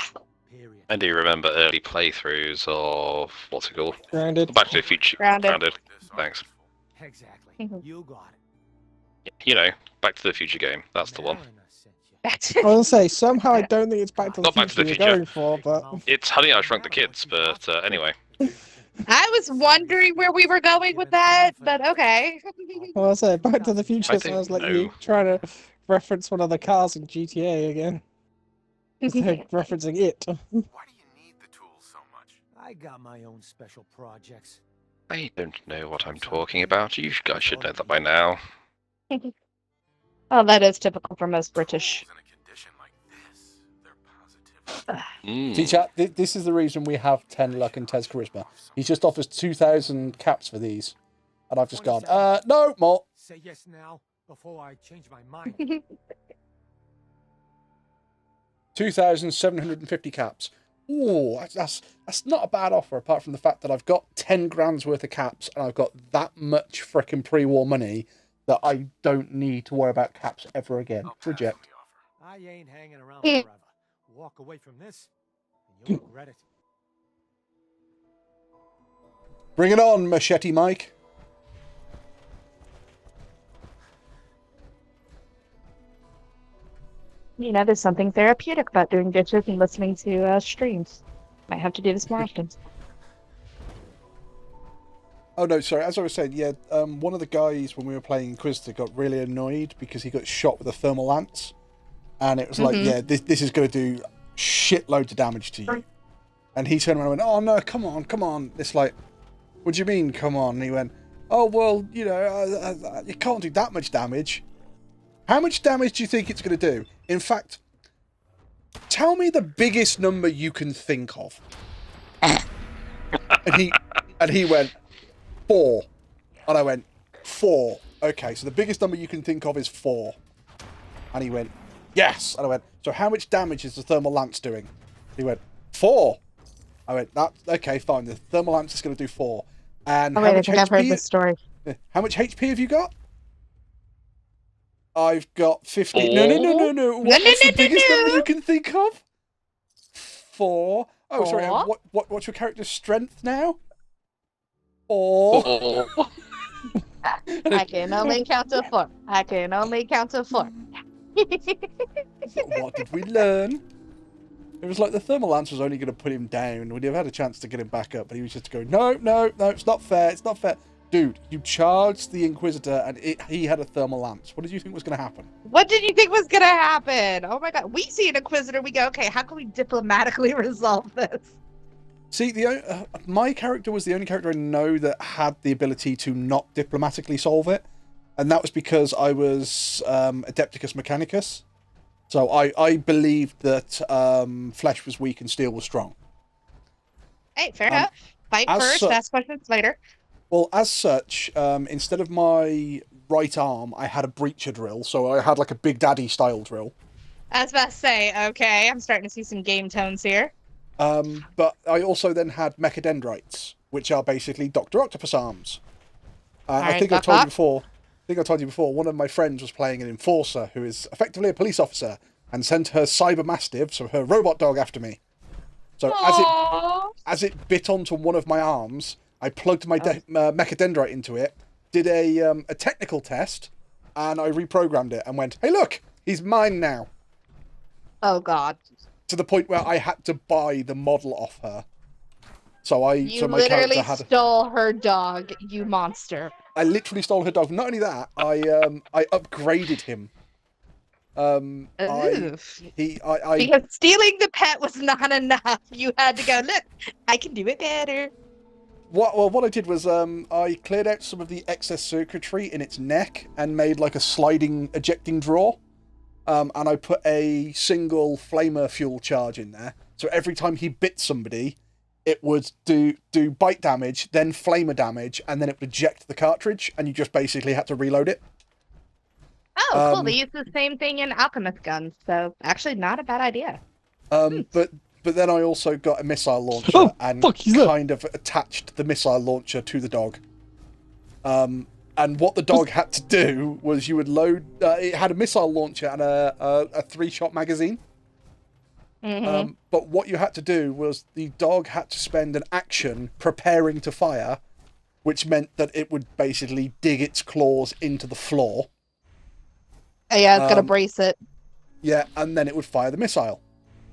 Period. I do remember early playthroughs of what's it called? Grounded. Back to the Future. Grounded. Like this, Thanks. useful. Exactly. Mhm. You got it. You know, Back to the Future game. That's the one. Mariner sent you. That's I was gonna say, somehow I don't think it's Back to the Not Back to Future the you're Future. going for, but... It's Honey, I Shrunk the Kids, but anyway. I was wondering where we were going with that, but okay. Well, I say, Back to the Future I don't sounds like know. you trying to reference one of the cars in GTA again. They're referencing it. Why do you need the tools so much? I got my own special projects. I don't know what I'm talking about. You guys should know that by now. Oh, that is typical for most British. Tools in a condition like this, they're positively See, chat, this is the reason we have 10 luck and Tez charisma. He just offers 2,000 caps for these. And I've just gone, 27. no, more. Say yes now before I change my mind. 2,750 caps. Ooh, that's not a bad offer, apart from the fact that I've got 10 grand's worth of caps and I've got that much frickin' pre-war money that I don't need to worry about caps ever again. I'll pass Reject. on the offer. I ain't hanging around forever. Walk away from this, and you'll regret it. Bring it on, Machete Mike. You know, there's something therapeutic about doing dishes and listening to streams. Might have to do this more often. Oh no, sorry. As I was saying, yeah, one of the guys when we were playing Inquisitor got really annoyed because he got shot with a thermal lance, and it was like, yeah, this is going to do shitloads of damage to you. And he turned around and went, "Oh no, come on!" It's like, what do you mean, come on? And he went, "Oh well, you know, you can't do that much damage. How much damage do you think it's going to do? In fact, tell me the biggest number you can think of." and he went, 4. And I went, 4. Okay, so the biggest number you can think of is 4. And he went, yes. And I went, so how much damage is the thermal lance doing? He went, 4. I went, okay, fine. The thermal lance is going to do 4. And Oh, how wait, I much think I've heard this story. How much HP have you got? I've got 50. No. What's the biggest number you can think of? 4. Oh, sorry. What's your character's strength now? 4. I can only count to 4. I can only count to 4. What did we learn? It was like the thermal lance was only going to put him down. We'd have had a chance to get him back up, but he was just going, no, it's not fair. It's not fair. Dude, you charged the Inquisitor and he had a thermal lance. What did you think was going to happen? What did you think was going to happen? Oh my god. We see an Inquisitor, we go, okay, how can we diplomatically resolve this? See, my character was the only character I know that had the ability to not diplomatically solve it. And that was because I was Adepticus Mechanicus. So I believed that flesh was weak and steel was strong. Hey, fair enough. Fight first, ask questions later. Well, as such, instead of my right arm, I had a breacher drill. So I had like a Big Daddy style drill. I was about to say, okay, I'm starting to see some game tones here. But I also then had mechadendrites, which are basically Dr. Octopus arms. I think I told you before, one of my friends was playing an enforcer who is effectively a police officer and sent her cyber mastiff, so her robot dog, after me. So as it bit onto one of my arms, I plugged my mechadendrite into it, did a technical test, and I reprogrammed it and went, hey look, he's mine now. Oh god. To the point where I had to buy the model off her. So my literally stole her dog, you monster. I literally stole her dog. Not only that, I upgraded him. Because stealing the pet was not enough. You had to go, look, I can do it better. What I did was I cleared out some of the excess circuitry in its neck and made like a sliding ejecting drawer. And I put a single flamer fuel charge in there. So every time he bit somebody, it would do bite damage, then flamer damage, and then it would eject the cartridge, and you just basically had to reload it. Oh, cool. They use the same thing in alchemist guns, so actually not a bad idea. But then I also got a missile launcher and kind of attached the missile launcher to the dog. And what the dog had to do was you would load... it had a missile launcher and a 3-shot magazine. But what you had to do was the dog had to spend an action preparing to fire, which meant that it would basically dig its claws into the floor. Yeah, it's going to brace it. Yeah, and then it would fire the missile.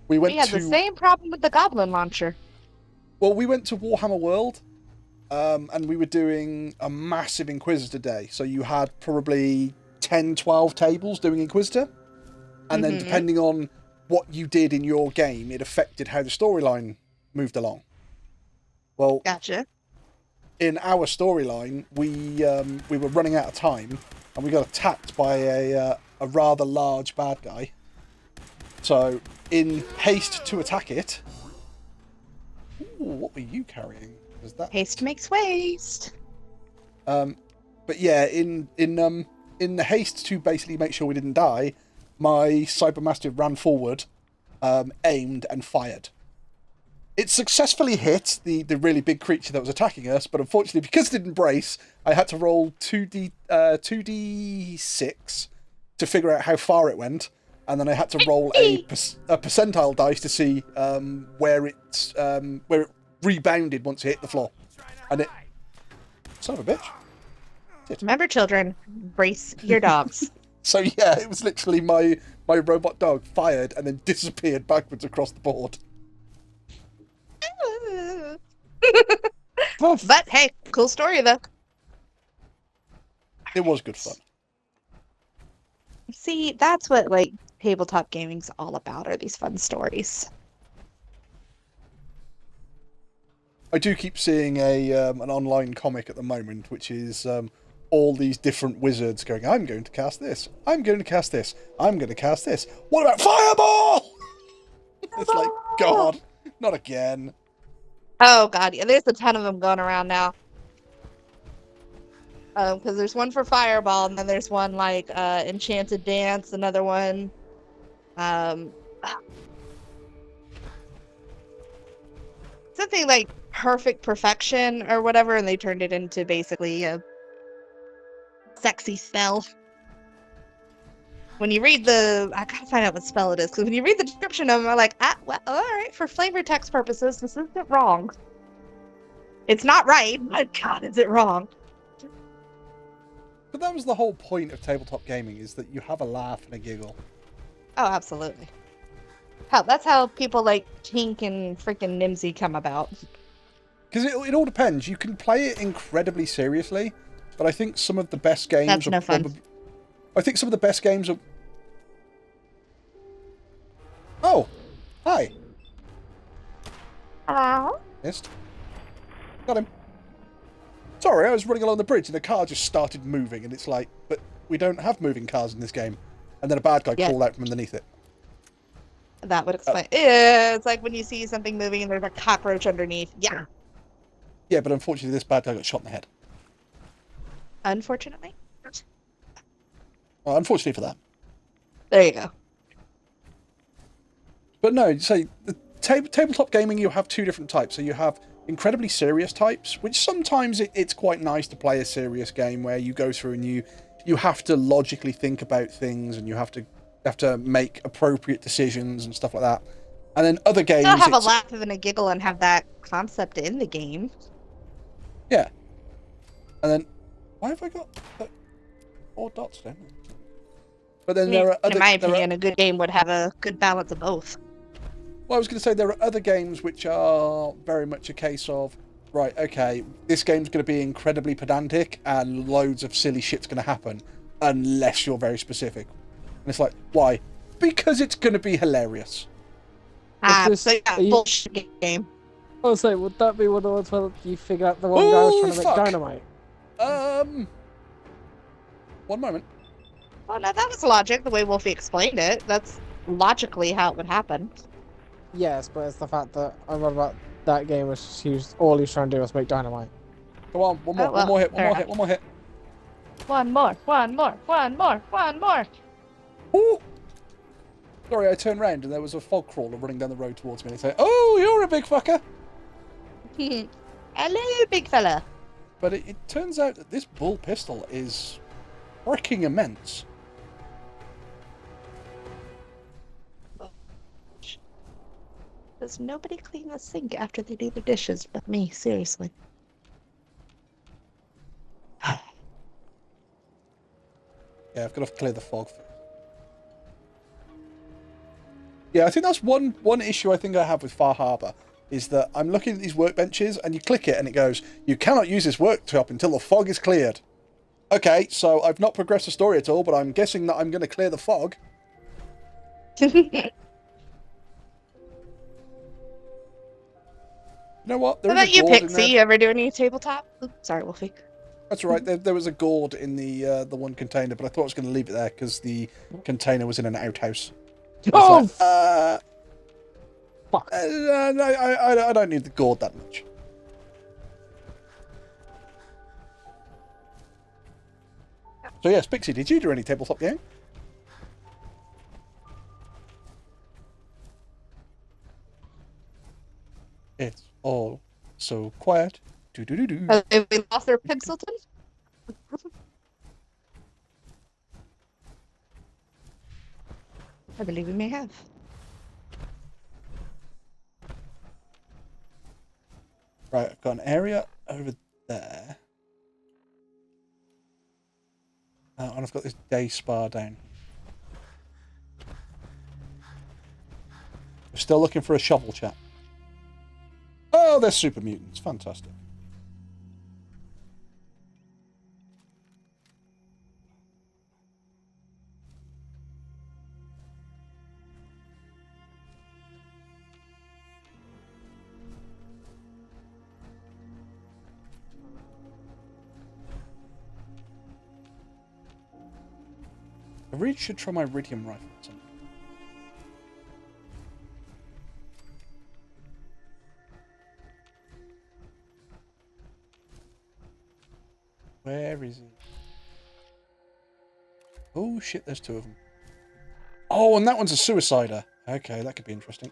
We had the same problem with the Goblin launcher. Well, we went to Warhammer World, and we were doing a massive Inquisitor day. So you had probably 10, 12 tables doing Inquisitor. And then depending on what you did in your game, it affected how the storyline moved along. Well, gotcha. In our storyline, we were running out of time, and we got attacked by a rather large bad guy. So, in haste to attack it... Ooh, what were you carrying? Was that... Haste makes waste. But yeah, in the haste to basically make sure we didn't die, my cybermastiff ran forward, aimed and fired. It successfully hit the really big creature that was attacking us, but unfortunately, because it didn't brace, I had to roll 2d6 to figure out how far it went, and then I had to roll a percentile dice to see where it rebounded once it hit the floor, and it. Son of a bitch. Remember, children, brace your dogs. So yeah, it was literally my robot dog fired and then disappeared backwards across the board. But hey, cool story though. It was good fun. See, that's what like tabletop gaming's all about, are these fun stories. I do keep seeing an online comic at the moment, which is all these different wizards going, I'm going to cast this, I'm going to cast this, I'm going to cast this. What about Fireball? It's like, God, not again. Oh god, yeah, there's a ton of them going around now. Because there's one for Fireball, and then there's one like Enchanted Dance, another one. Something like Perfect Perfection or whatever, and they turned it into basically a sexy spell. When you read I gotta find out what spell it is, because when you read the description of them, I'm like, well, alright, for flavor text purposes, this isn't wrong. It's not right, but God, is it wrong? But that was the whole point of tabletop gaming, is that you have a laugh and a giggle. Oh, absolutely. Hell, that's how people like Tink and freaking Nimsy come about. Because it all depends. You can play it incredibly seriously, but I think some of the best games That's no fun. I think some of the best games are... Oh! Hi! Missed. Got him. Sorry, I was running along the bridge and the car just started moving, and it's like, but we don't have moving cars in this game. And then a bad guy crawled out from underneath it. That would explain. Yeah, it's like when you see something moving and there's a cockroach underneath. Yeah. Yeah, but unfortunately this bad guy got shot in the head. Unfortunately. Well, unfortunately for that. There you go. But no, say the tabletop gaming, you have two different types. So you have incredibly serious types, which sometimes it's quite nice to play a serious game where you go through and you have to logically think about things and you have to make appropriate decisions and stuff like that. And then other games, Still have a laugh and a giggle and have that concept in the game. Yeah. And then why have I got 4 dots then? But then there are other, in my opinion, a good game would have a good balance of both. Well, I was going to say there are other games which are very much a case of, right, okay, this game's going to be incredibly pedantic and loads of silly shit's going to happen unless you're very specific. And it's like, why? Because it's going to be hilarious. Just- Bullshit game. Oh, so would that be one of the ones where you figure out the one guy was trying to make fuck. dynamite? One moment. Well, no, that was logic, the way Wolfie explained it. That's logically how it would happen. Yes, but it's the fact that I read about that game was all he was trying to do was make dynamite. Come on, one more, Oh, well, one more hit, one fair more enough. hit, one more hit. One more. Ooh! Sorry, I turned round and there was a fog crawler running down the road towards me and he said, "Oh, you're a big fucker!" Hello, big fella. But it turns out that this bull pistol is freaking immense. Does nobody clean the sink after they do the dishes but me? Seriously. Yeah, I've got to clear the fog first. Yeah, I think that's one issue I think I have with Far Harbour, is that I'm looking at these workbenches and you click it and it goes, you cannot use this worktop until the fog is cleared. Okay, so I've not progressed the story at all, but I'm guessing that I'm going to clear the fog. You know what? What about you, Pixie? You ever do any tabletop? Oops, sorry, Wolfie. That's right. There was a gourd in the one container, but I thought I was going to leave it there because the container was in an outhouse. Oh! Fuck. I don't need the gourd that much. So yes, Pixie, did you do any tabletop game? It's all so quiet. Do do do do. Have we lost our Pixelton? I believe we may have. Right, I've got an area over there. And I've got this day spa down. We're still looking for a shovel chat. Oh, they're super mutants. Fantastic. I really should try my Iridium rifle or something. Where is he? Oh shit, there's two of them. Oh, and that one's a suicider. Okay, that could be interesting.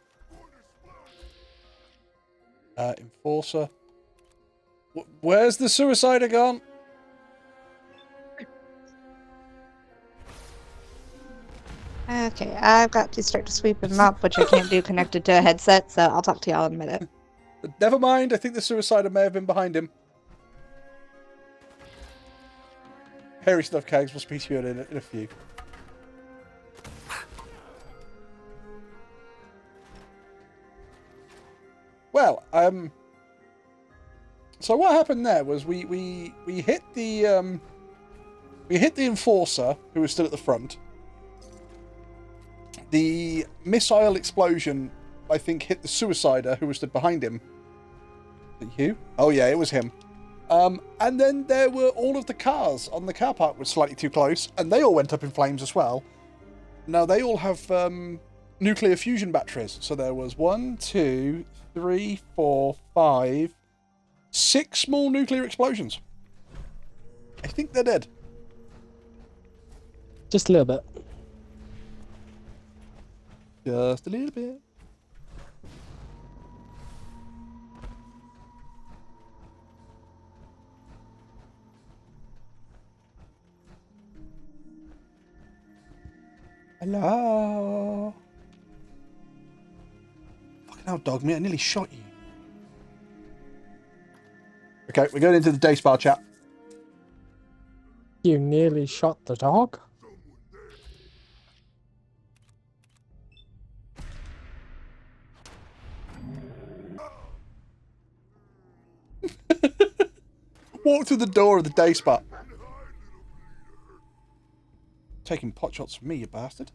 Enforcer. Where's the suicider gone? Okay, I've got to start to sweep and mop, which I can't do connected to a headset, so I'll talk to y'all in a minute. Never mind, I think the suicider may have been behind him. Hairy Stuff Kegs will speak to you in a few. Well, so what happened there was we hit the enforcer who was stood at the front. The missile explosion, I think, hit the suicider who was stood behind him. Was it you? Oh yeah, it was him. And then there were all of the cars on the car park were slightly too close, and they all went up in flames as well. Now they all have nuclear fusion batteries. So there was 1, 2, 3, 4, 5, 6 small nuclear explosions. I think they're dead. Just a little bit. Just a little bit. Hello. Fucking hell, dog me! I nearly shot you. Okay, we're going into the day spa chat. You nearly shot the dog? Walk through the door of the day spa. Taking pot shots from me, you bastard.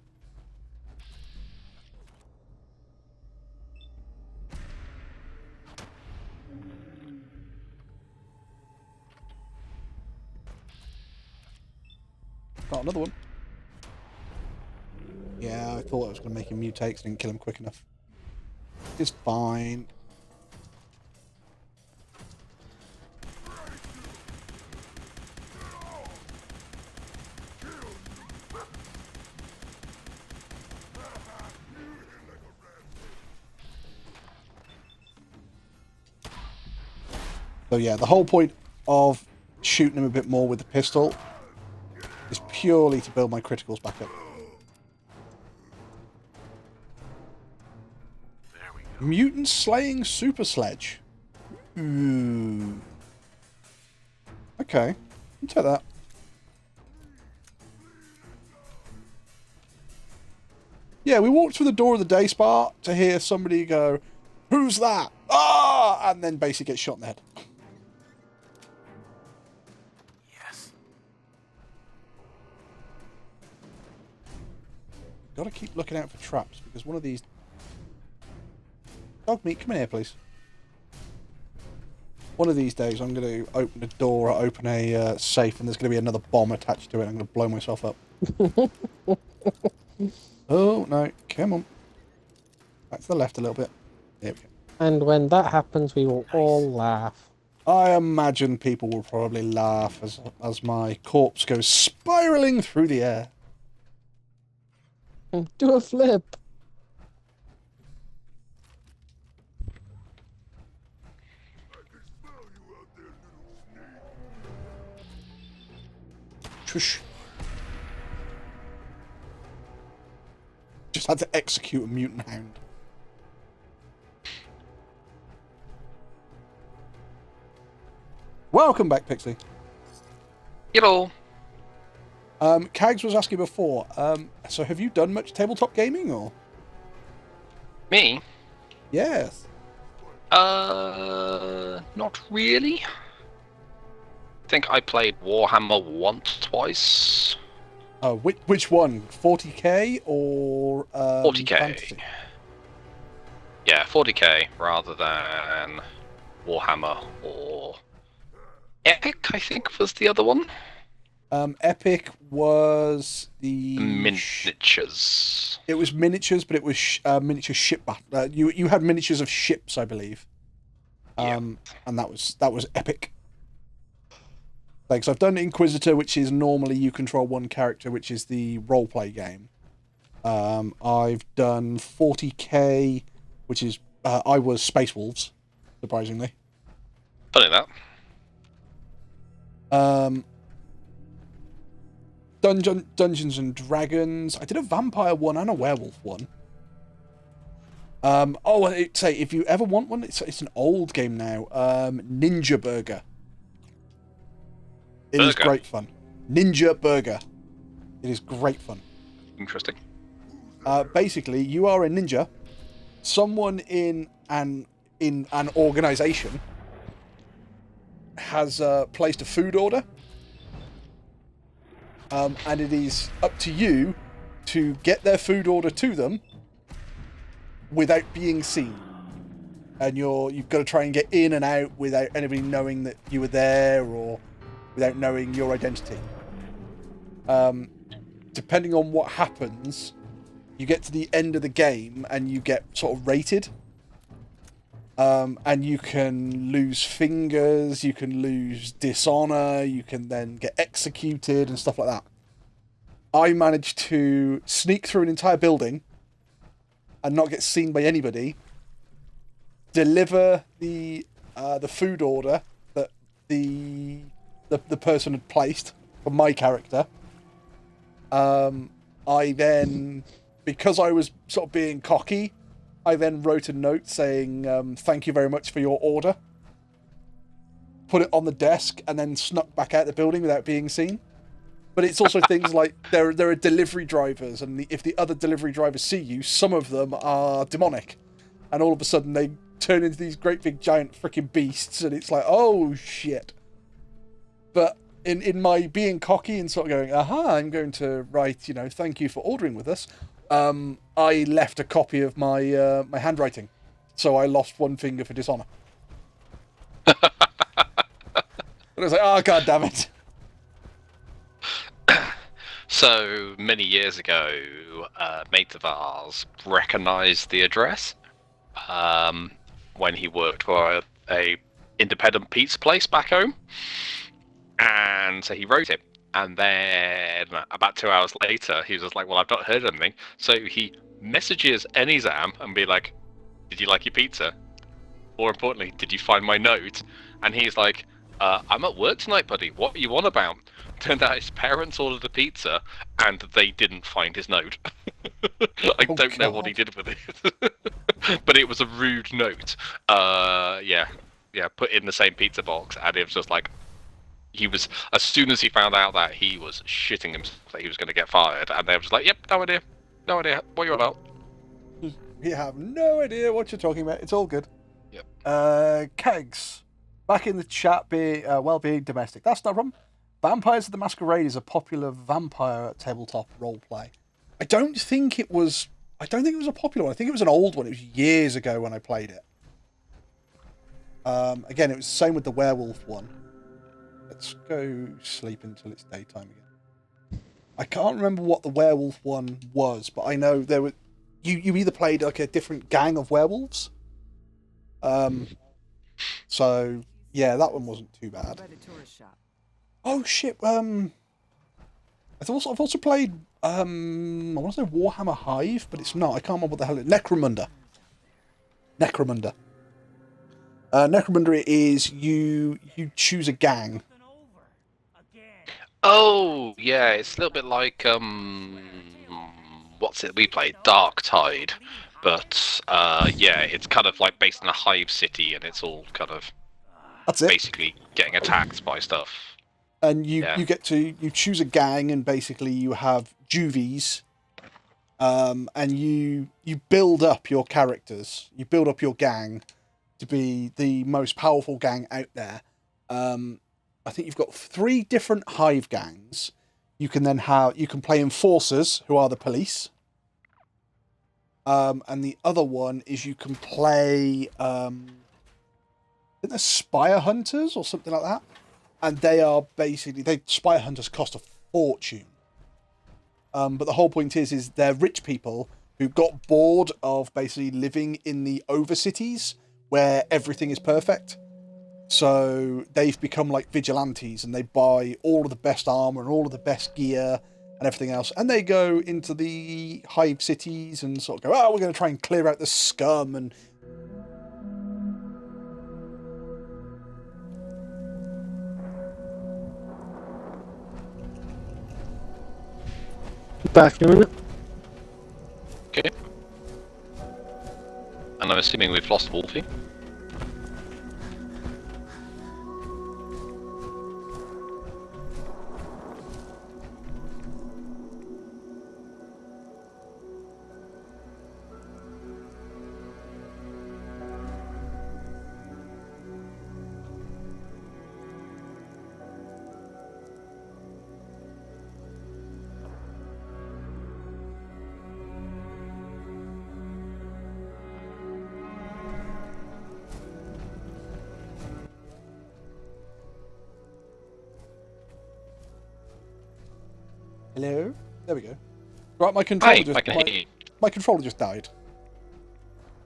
Got another one. Yeah, I thought I was going to make him mutate, 'cause I didn't kill him quick enough. It's fine. So yeah, the whole point of shooting him a bit more with the pistol is purely to build my criticals back up. Mutant slaying super sledge. Ooh. Okay, I'll take that. Yeah, we walked through the door of the day spa to hear somebody go, "Who's that?" Ah! And then basically get shot in the head. Got to keep looking out for traps, because one of these... Dog meat, come in here, please. One of these days, I'm going to open a door or open a safe, and there's going to be another bomb attached to it. I'm going to blow myself up. Oh, no. Come on. Back to the left a little bit. There we go. And when that happens, we will all laugh. I imagine people will probably laugh as my corpse goes spiraling through the air. Do a flip. Shush. Just had to execute a mutant hound. Welcome back, Pixie. Hello. Kags was asking before, so have you done much tabletop gaming, or? Me? Yes. Not really. I think I played Warhammer once, twice. Which one? 40k or 40k. Fantasy? Yeah, 40k rather than Warhammer or Epic, I think was the other one. Epic was the Miniatures. It was miniatures, but it was miniature ship battle. You had miniatures of ships, I believe. And that was Epic. Like, so I've done Inquisitor, which is normally you control one character, which is the roleplay game. I've done 40k, which is I was Space Wolves, surprisingly. Funny that. Dungeons and Dragons. I did a vampire one and a werewolf one. Say if you ever want one, it's an old game now. Ninja Burger. It is great fun. Ninja Burger. It is great fun. Interesting. Basically, you are a ninja. Someone in an organization has placed a food order. And it is up to you to get their food order to them without being seen. And you've got to try and get in and out without anybody knowing that you were there or without knowing your identity. Depending on what happens, you get to the end of the game and you get sort of rated. And you can lose fingers, you can lose dishonor, you can then get executed and stuff like that. I managed to sneak through an entire building and not get seen by anybody, deliver the food order that the person had placed for my character. I then, because I was sort of being cocky, I then wrote a note saying, thank you very much for your order. Put it on the desk and then snuck back out the building without being seen. But it's also things like there are delivery drivers, and if the other delivery drivers see you, some of them are demonic. And all of a sudden they turn into these great big giant freaking beasts, and it's like, oh shit. But in my being cocky and sort of going, aha, I'm going to write, thank you for ordering with us, I left a copy of my my handwriting, so I lost one finger for dishonor. And I was like, oh god damn it. So many years ago, a mate of ours recognised the address when he worked for a independent pizza place back home, and so he wrote it. And then about 2 hours later, he was just like, well, I've not heard anything. So he messages Enizam and be like, did you like your pizza? More importantly, did you find my note? And he's like, I'm at work tonight, buddy. What are you on about? Turned out his parents ordered a pizza and they didn't find his note. I don't know what he did with it. But it was a rude note. Yeah, put in the same pizza box, and it was just like, he was, as soon as he found out that, he was shitting himself that he was going to get fired, and they were just like, yep, no idea what you're about. We have no idea what you're talking about. It's all good. Yep. Kegs, back in the chat, being domestic. That's no problem. Vampires of the Masquerade is a popular vampire tabletop roleplay. I don't think it was a popular one. I think it was an old one. It was years ago when I played it. Again, it was the same with the werewolf one. Let's go sleep until it's daytime again. I can't remember what the werewolf one was, but I know there were. You either played like a different gang of werewolves. So Yeah, that one wasn't too bad. By the tourist shop. Oh shit. I've also played I want to say Warhammer Hive, but it's not. I can't remember what the hell it is. Necromunda. Necromunda. Necromunda is you choose a gang. Oh, yeah, it's a little bit like, what's it we played? Dark Tide. But, yeah, it's kind of like based in a hive city, and it's all kind of That's it. basically getting attacked by stuff. And you Yeah. get to choose a gang, and basically you have juvies, and you build up your characters. You build up your gang to be the most powerful gang out there. I think you've got 3 different hive gangs. You can play enforcers, who are the police. And the other one is you can play I think they're spire hunters or something like that. And they are basically spire hunters cost a fortune. But the whole point is they're rich people who got bored of basically living in the overcities where everything is perfect. So they've become like vigilantes, and they buy all of the best armor and all of the best gear and everything else. And they go into the hive cities and sort of go, we're going to try and clear out the scum. And Back in a minute. Okay. And I'm assuming we've lost Wolfie. hello? There we go. Right, my controller I can hear you. my controller just died.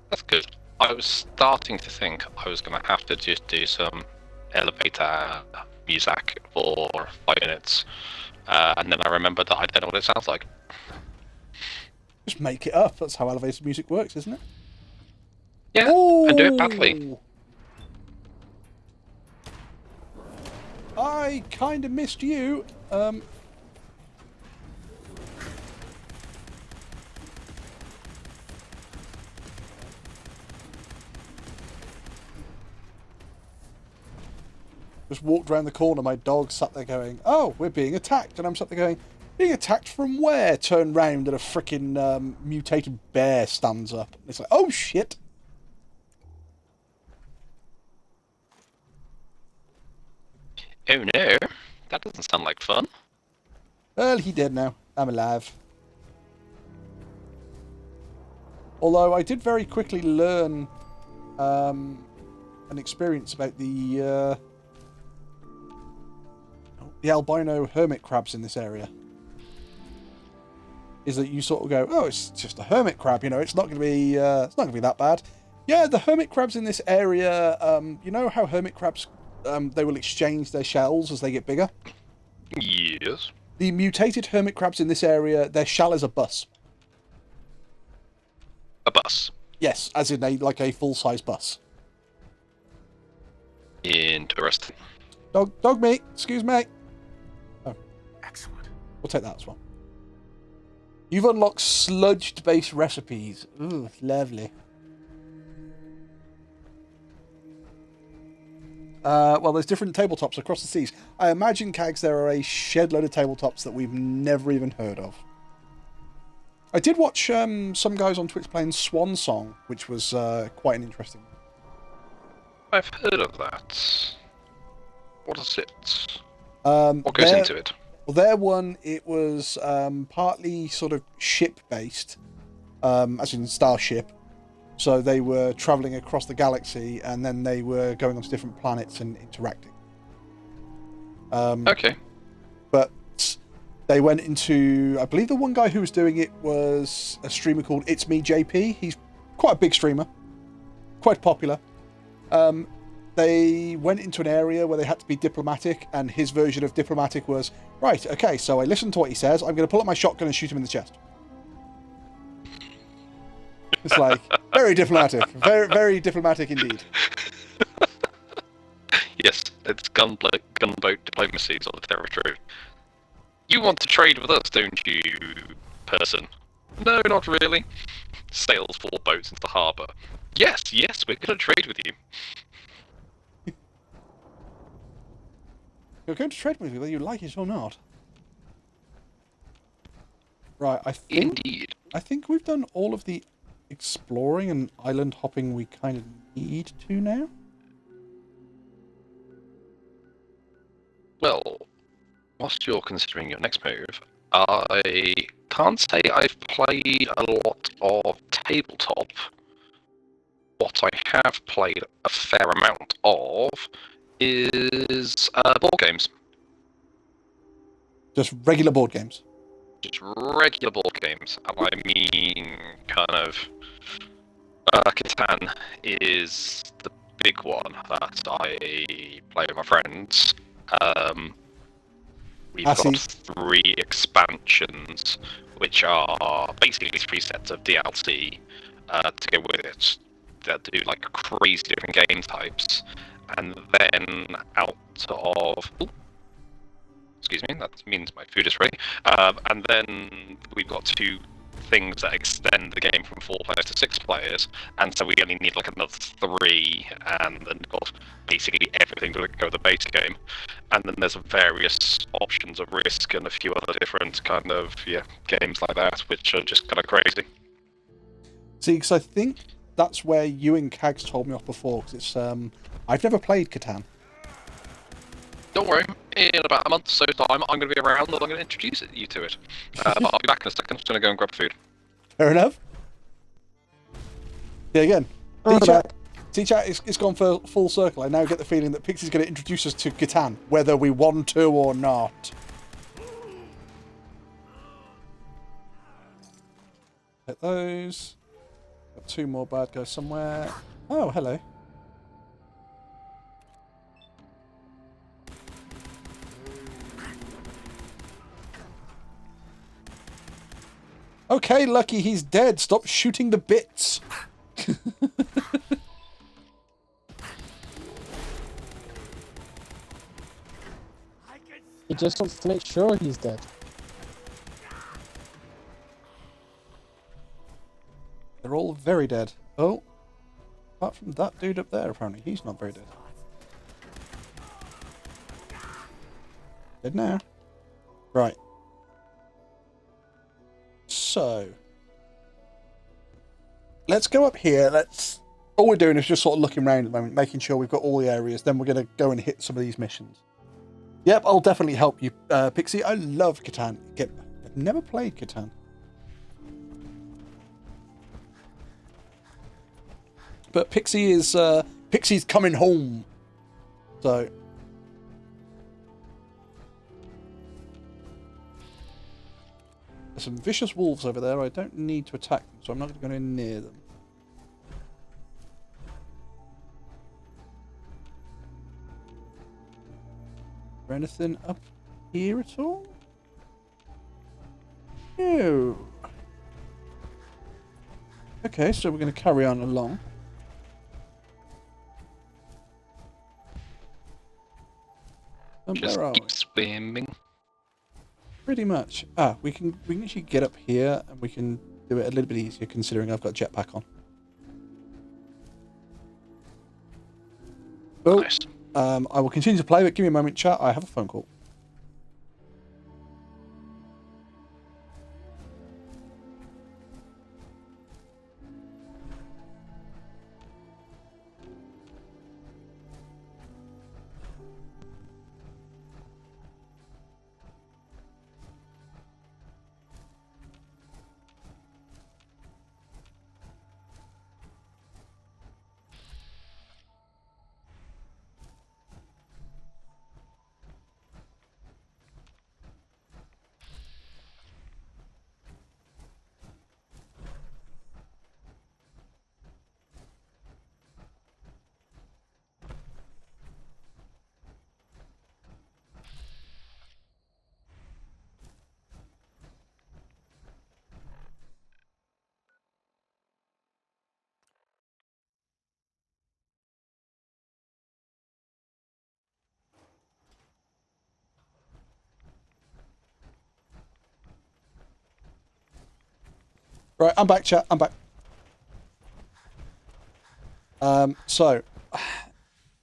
That's good. I was starting to think I was going to have to just do some elevator music for 5 minutes, and then I remembered that I don't know what it sounds like. Just make it up. That's how elevator music works, isn't it? Yeah, and do it badly. I kind of missed you. Just walked around the corner, my dog sat there going, oh, we're being attacked. And I'm sat there going, being attacked from where? Turn round and a freaking mutated bear stands up. And it's like, oh shit. Oh no, that doesn't sound like fun. Well, he did now. I'm alive. Although I did very quickly learn an experience about the albino hermit crabs in this area. Is that you sort of go, oh, it's just a hermit crab, it's not going to be that bad. Yeah, the hermit crabs in this area, you know how hermit crabs they will exchange their shells as they get bigger? Yes. The mutated hermit crabs in this area, their shell is a bus. A bus. Yes, as in a full-size bus. Interesting. Dog meat, excuse me. Oh, Excellent. we'll take that as well. You've unlocked sludged-based recipes. Ooh, lovely. Well, there's different tabletops across the seas. I imagine, Cags, there are a shed load of tabletops that we've never even heard of. I did watch some guys on Twitch playing Swan Song, which was quite an interesting one. I've heard of that. What is it? What goes into it? Well, their one, it was partly sort of ship-based, as in Starship. So they were travelling across the galaxy, and then they were going onto different planets and interacting. Okay. But they went into... I believe the one guy who was doing it was a streamer called It's Me JP. He's quite a big streamer. Quite popular. they went into an area where they had to be diplomatic, and his version of diplomatic was, right, okay, so I listened to what he says, I'm going to pull up my shotgun and shoot him in the chest. It's like, very diplomatic. Very, very diplomatic indeed. Yes, it's gunboat diplomacy on the territory. You want to trade with us, don't you, person? No, not really. Sails 4 boats into the harbour. Yes, we're going to trade with you. You're going to trade with me whether you like it or not. Right, I think we've done all of the exploring and island hopping we kind of need to now. Well, whilst you're considering your next move, I can't say I've played a lot of tabletop. What I have played a fair amount of is board games. Just regular board games. Just regular board games. And I mean, kind of, Catan is the big one that I play with my friends. We've got 3 expansions, which are basically 3 sets of DLC to go with it. That do like crazy different game types, and then out of excuse me, that means my food is ready. And then we've got 2 things that extend the game from 4 players to 6 players, and so we only need like another 3, and then got basically everything to go with the base game. And then there's various options of Risk and a few other different kind of games like that, which are just kind of crazy. See, because I think that's where you and Kags told me off before, because it's I've never played Catan. Don't worry, in about a month or so time, I'm going to be around and I'm going to introduce you to it. But I'll be back in a second. I'm just going to go and grab food. Fair enough. Yeah, again, T-Chat, it's gone for full circle. I now get the feeling that Pixie's going to introduce us to Catan, whether we want to or not. Hit those. Got 2 more bad guys somewhere. Oh, hello. Okay, Lucky, he's dead. Stop shooting the bits. He just wants to make sure he's dead. They're all very dead. Oh. Apart from that dude up there, apparently. He's not very dead. Dead now. Right. So. Let's go up here. All we're doing is just sort of looking around at the moment, making sure we've got all the areas. Then we're going to go and hit some of these missions. Yep, I'll definitely help you, Pixie. I love Catan. I've never played Catan. But Pixie's coming home. So there's some vicious wolves over there. I don't need to attack them, so I'm not going to go in near them. Is there anything up here at all? No. Okay, so we're going to carry on along. Just where are we? keep swimming. Pretty much. We can actually get up here and we can do it a little bit easier considering I've got jetpack on. Oh, Nice. I will continue to play, but give me a moment, chat. I have a phone call. Right, I'm back, chat. I'm back. So,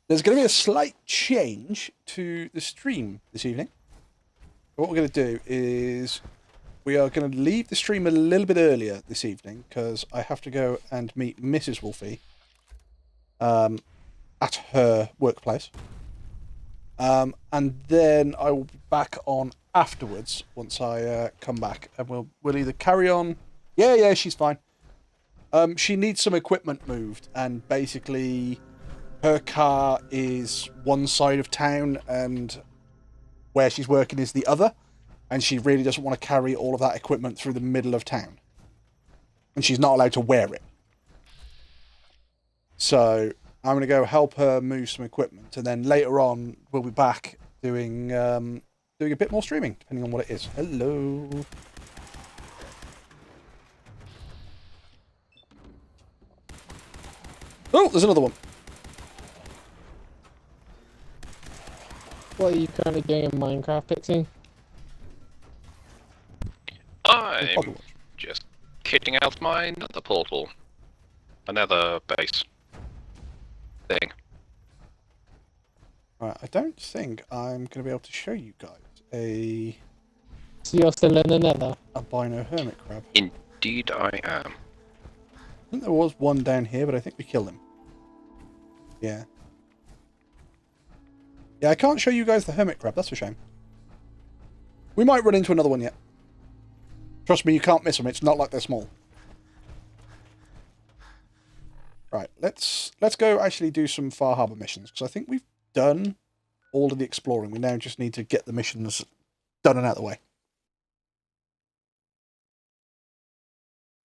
there's going to be a slight change to the stream this evening. What we're going to do is we are going to leave the stream a little bit earlier this evening because I have to go and meet Mrs. Wolfie at her workplace. And then I will be back on afterwards once I come back, and we'll either carry on. Yeah, she's fine. She needs some equipment moved, and basically her car is one side of town and where she's working is the other, and she really doesn't want to carry all of that equipment through the middle of town. And she's not allowed to wear it. So I'm going to go help her move some equipment, and then later on we'll be back doing a bit more streaming, depending on what it is. Hello. Oh, there's another one. What are you currently doing in Minecraft, Pixie? I'm just kitting out my nether portal. Another base thing. Right, I don't think I'm going to be able to show you guys a So you're still in the nether? albino hermit crab. Indeed I am. I think there was one down here, but I think we killed him. Yeah. Yeah, I can't show you guys the hermit crab. That's a shame. We might run into another one yet. Trust me, you can't miss them. It's not like they're small. Right, let's go actually do some Far Harbour missions, because I think we've done all of the exploring. We now just need to get the missions done and out of the way.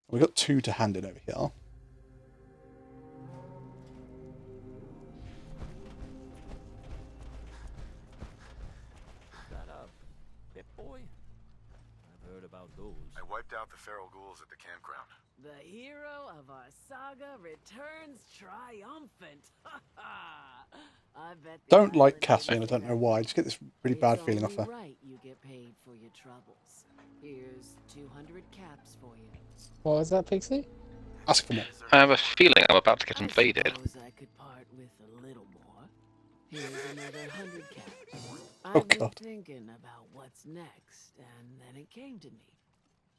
We've got 2 to hand in over here. That up, Pip Boy? I've heard about those. I wiped out the feral ghouls at the campground. The hero of our saga returns triumphant. I bet the Don't like island Cassie, and I is don't know why. I just get this really bad It's feeling off her. only right you get paid for your troubles. Here's 200 caps for you. What was that, Pixie? Ask for more. I have a feeling I'm about to get I invaded. suppose I could part with a little more. Here's another 100 caps. Oh, I've been God. thinking about what's next, and then it came to me.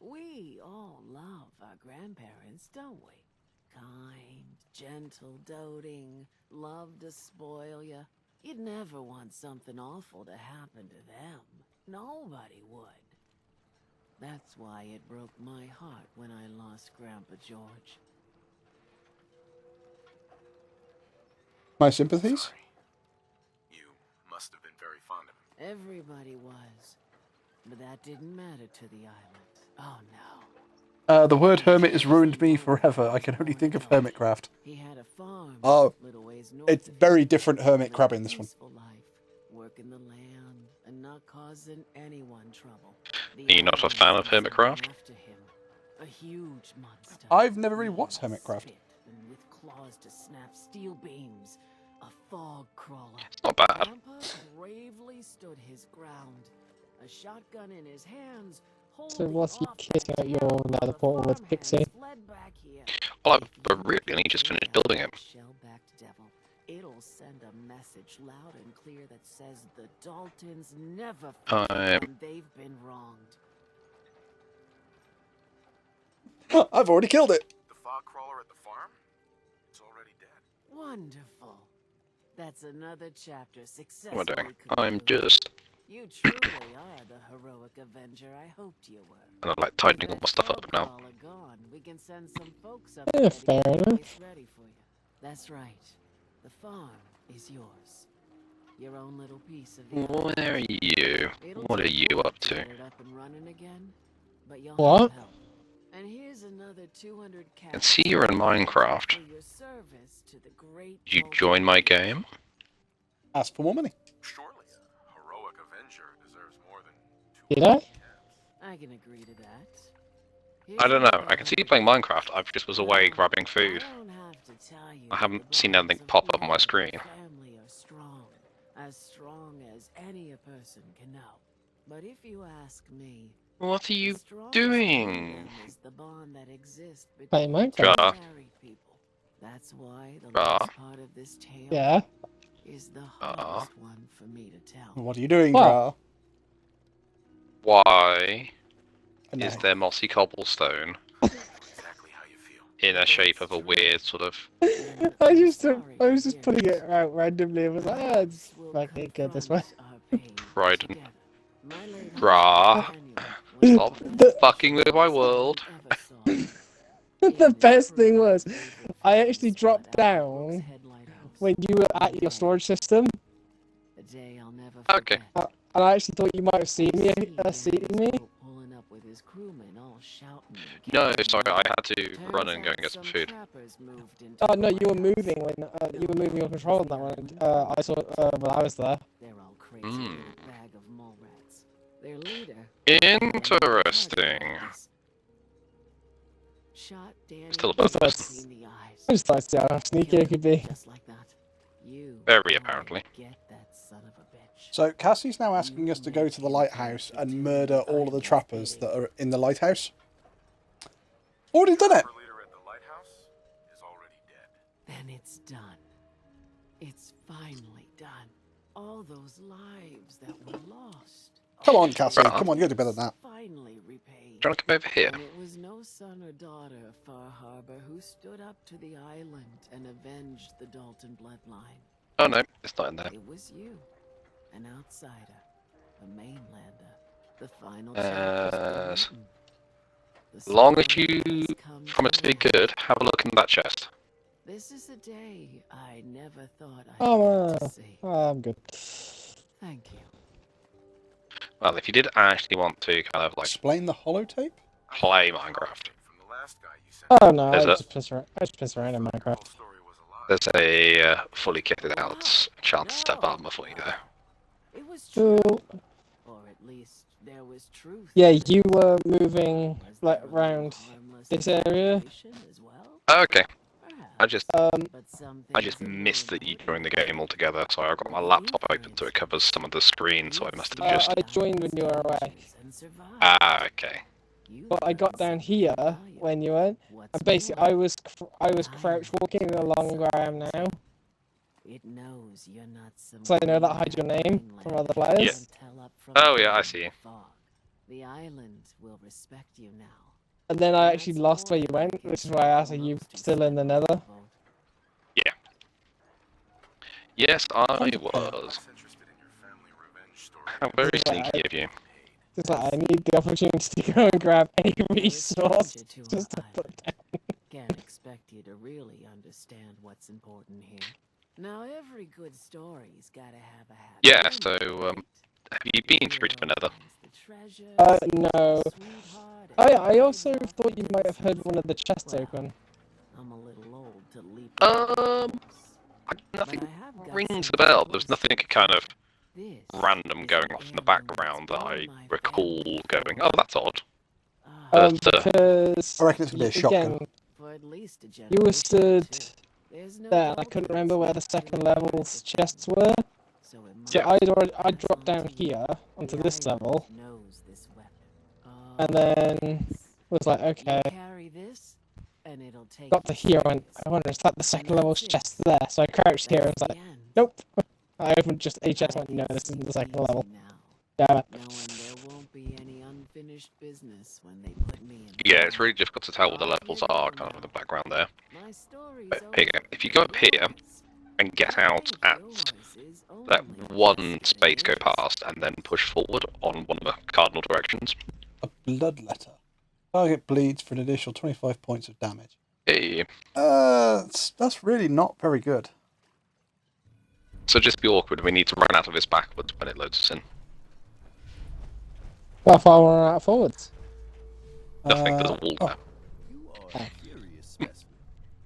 We all love our grandparents, don't we? Kind, gentle, doting, love to spoil you. You'd never want something awful to happen to them. Nobody would. That's why it broke my heart when I lost Grandpa George. My sympathies? Sorry. You must have been very fond of him. Everybody was. But that didn't matter to the island. Oh no. The word hermit has ruined me forever. I can only think of hermitcraft. He had a farm. Oh, little ways north it's of very here. different hermit Lived crab a in this one. peaceful life, working the land and not causing anyone trouble. The Are you not a island fan of was named Hermitcraft? after him. A huge monster. I've never really watched Wings Hermitcraft. spit and with claws to snap steel beams. A fog crawler. It's not bad. Grandpa bravely stood his ground. A shotgun in his hands. So whilst you kitting out your nether portal with Pixie? Well, I've really only just finished building it. Shell-backed devil. It'll send a message loud and clear that says the Daltons never forget when they've been wronged. I've already killed it. The fog crawler at the farm? It's already dead. Wonderful. That's another chapter successfully What am I doing? I'm concluded. just... You truly are the heroic avenger I hoped you were. And I'm like tightening all my stuff up now. All are gone. We can send some folks up Yeah, there to get fair the enough. place ready for you. That's right. The farm is yours. Your own little piece of the island. Where are you? It'll What are take you work up to? get it up and running again, but you'll What? have help. And here's another 200 I can see you're in Minecraft. for your service to the great Did you Dalton join my people. game? Ask for more money. Surely a heroic avenger deserves more than Did I? 200 caps. I can agree to that. I don't know. I can see you playing Minecraft. I just was away grabbing food. I don't have to tell you I that haven't the seen bonds anything of pop up on my blood and screen. Family are strong as any a person can know. But if you ask me, What are you Strongest doing? bond is the bond that exists Play between Minecraft. two Ja. married people. That's why the Ja. last part of this tale Yeah. is the hardest one for me to tell. What are you doing, What? Jar? Why No. is there mossy cobblestone Exactly how you feel. in a shape of a weird sort of... Then I I'm just sorry I was to just hear putting this. it out randomly. It was like, ah, it's We'll fucking good this way. confront our pain Trident. together. My late Brah. husband, Daniel, was Stop the best The- fucking with my person world. I ever saw. The best thing was, I actually dropped down when you were at your storage system, A day I'll never Okay. forget. and I actually thought you might have seen me. Pulling up with his crewmen all shouting and No, carrying sorry, on. I had to Turns run and go out and get some some food. trappers moved into Oh the no, you were lighthouse. moving when you were moving your control on that one. I saw when I was there. They're all crazy Hmm. little bag of mole rats. Their leader, Interesting. shot Daniel Still a bit of between the eyes. I just thought to see how sneaky it could be. Just like that. You Very gotta apparently. Get that son of a bitch. So Cassie's now asking us to go to the lighthouse and murder all of the trappers that are in the lighthouse. Already done it. Trapper leader at the lighthouse is already dead. Then it's done. It's finally done. All those lives that were lost. Come on, Cassie. Right. Come on, you gotta do better than that. Finally repaid. Do you want to come over here? And it was no son or daughter of Far Harbor who stood up to the island and avenged the Dalton bloodline. Oh no, it's not in there. It was you, an outsider, a mainlander. The final As chapter's been written. The long as story you has come promise to be an end. good, have a look in that chest. This is a day I never thought I'd Oh, get to see. I'm good. Thank you. Well, if you did actually want to kind of like Explain the holotape? play Minecraft, From the last guy you sent. Oh no, There's I a- just piss around in Minecraft. Whole story was a lie. there's a fully kitted out chance step armor for you there. It was true. So Or at least there was truth. yeah, you were moving Was like there a around harmless this area. motivation as well? Okay, I just But some I just things are more missed that you joined the important. game altogether, so I got my laptop open so it covers some of the screen, so I must have just... I joined when you were away. And survive. Ah, okay. You But I got down learn here something valuable. when you went, What's and basically more, I was crouch walking along where I am now. it knows you're not some So I know that weird hides your name from other mainlander players. and tell up from Oh, yeah, I behind see. the fog. The island will respect you now. And then I And actually that's lost more where you than went, can which is why I asked, are you most who still in the step nether? up to vote. Yes, I was. Less interested in your family revenge story. How very This is why sneaky of you. It's like I need the opportunity to go and grab any You're a resource stranger to just to our put island. down. Can't expect you to really understand what's important here. Now, every good story's gotta have a happy Yeah, ending, so, right? Have you been through to the Hero nether? finds the treasure, No. saves the sweetheart, and I also rides off thought you into might the have heard one of the sunset. chests Well, open. I'm a little old to leap. Nothing rings a bell. There's nothing kind of random going off in the background that I recall going, oh, that's odd. But, Because I reckon it's gonna be a shocker. again, you were stood there, and I couldn't remember where the second level's chests were. So Yeah. I dropped down here onto this level, and then was like, okay, got to here, and I wonder, is that the second level's chest there? So I crouched here and was like, nope. I opened just a chest and went, no, this isn't the second level. Damn it. Knowing there won't be any unfinished business when they put me in. Yeah, it's really difficult to tell what the levels are kind of in the background there. My story's But here you go. over. If you go up here and get out at that one space go past and then push forward on one of the cardinal directions. A blood letter. Target bleeds for an additional 25 points of damage. Hey. That's really not very good. So just be awkward. We need to run out of this backwards when it loads us in. How far were I out forwards? Nothing, there's a wall oh. there. You are a curious specimen.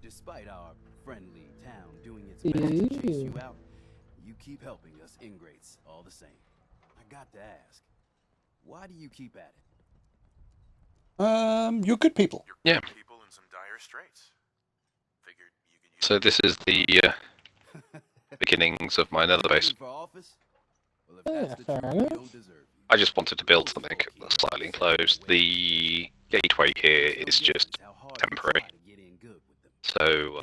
Despite our friendly town doing its best to chase you out, you keep helping us ingrates all the same. I got to ask, why do you keep at it? You're good people. Yeah. People in some dire straits. Figured you could use So this is the beginnings of my nether base. Running for office? Well, if Yeah, that's the fair truth, enough. we don't deserve you. I just wanted to build something slightly enclosed. The gateway here is just temporary. So,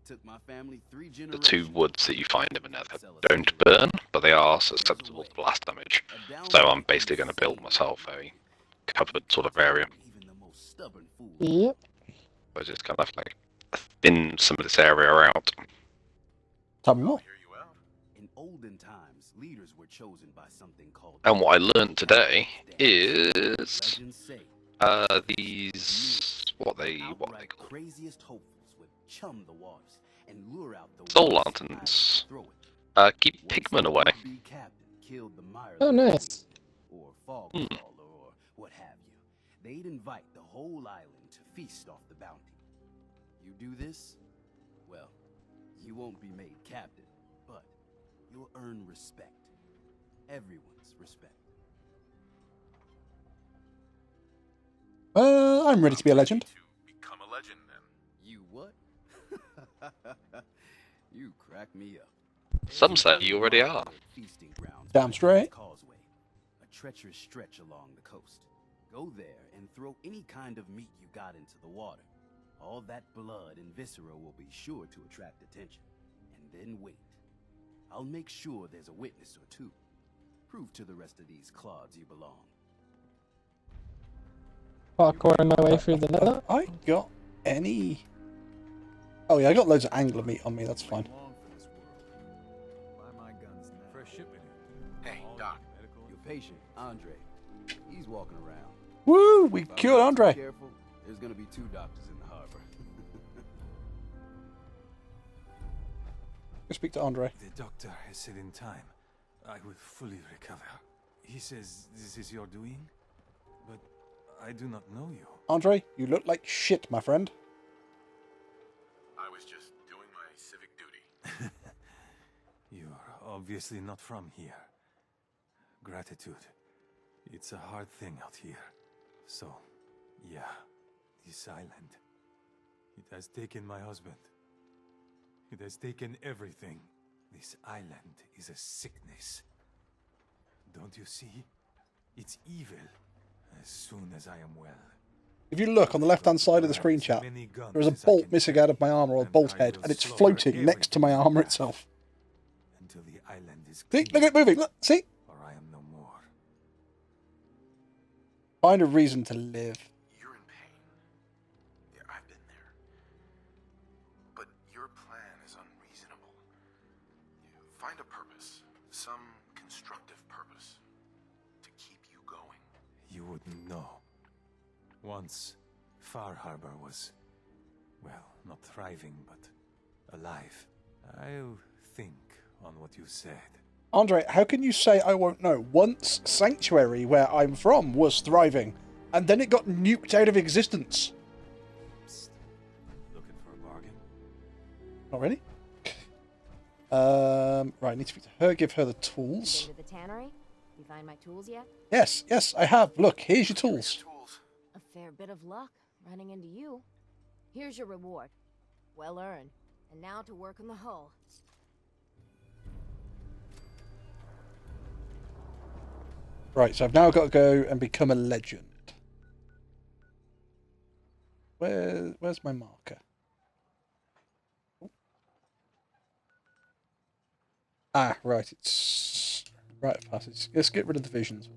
the 2 woods that you find in the nether don't burn, but they are susceptible to blast damage. So I'm basically going to build myself a covered sort of area. Yep. So just kind of like thin some of this area out. Tell me more. In olden times, leaders were chosen by something called. And what I learned today is these what they call craziest hopefuls would chum the waters and lure out the soul lanterns. Keep pigmen away. Oh, nice. Or fog crawler or what have you. They'd invite the whole island to feast off the bounty. You do this, well, you won't be made captain, but you'll earn respect. Everyone's respect. I'm ready to be a legend. To become a legend, then. You what? You crack me up. Some say you already are. Damn straight. Causeway, a treacherous stretch along the coast. Go there and throw any kind of meat you got into the water. All that blood and viscera will be sure to attract attention. And then wait. I'll make sure there's a witness or 2. Prove to the rest of these clods you belong. Parkouring my way through the nether. I got any... Oh yeah, I got loads of angler meat on me, that's fine. Hey, Doc. Your patient, Andre. He's walking around. Woo! We cured Andre! Careful, there's gonna be 2 doctors in the harbor. Go speak to Andre. The doctor has said in time I will fully recover. He says this is your doing, but I do not know you. Andre, you look like shit, my friend. I was just doing my civic duty. You're obviously not from here. Gratitude. It's a hard thing out here. So, yeah, this island. It has taken my husband. It has taken everything. This island is a sickness. Don't you see? It's evil. As soon as I am well. If you look on the left-hand side of the screen chat, there is a bolt missing out of my armor, or a bolt head, and it's floating next to my armor itself. Until the island is See? Look at it moving! Look! See? Or I am no more. Find a reason to live. You're in pain. Yeah, I've been there. But your plan is unreasonable. You find a purpose. Some constructive purpose. To keep you going. You wouldn't know. Once, Far Harbor was, well, not thriving, but alive. I'll think on what you said. Andre, how can you say I won't know? Once Sanctuary, where I'm from, was thriving, and then it got nuked out of existence. Psst. Looking for a bargain? Not really? Right, I need to speak to her, give her the tools. Been to the tannery? You find my tools yet? Yes, I have. Look, here's your tools. A fair bit of luck running into you. Here's your reward. Well earned. And now to work on the hull. Right, so I've now got to go and become a legend. Where's my marker? Ah, right, it's right of passage. Let's get rid of the visions.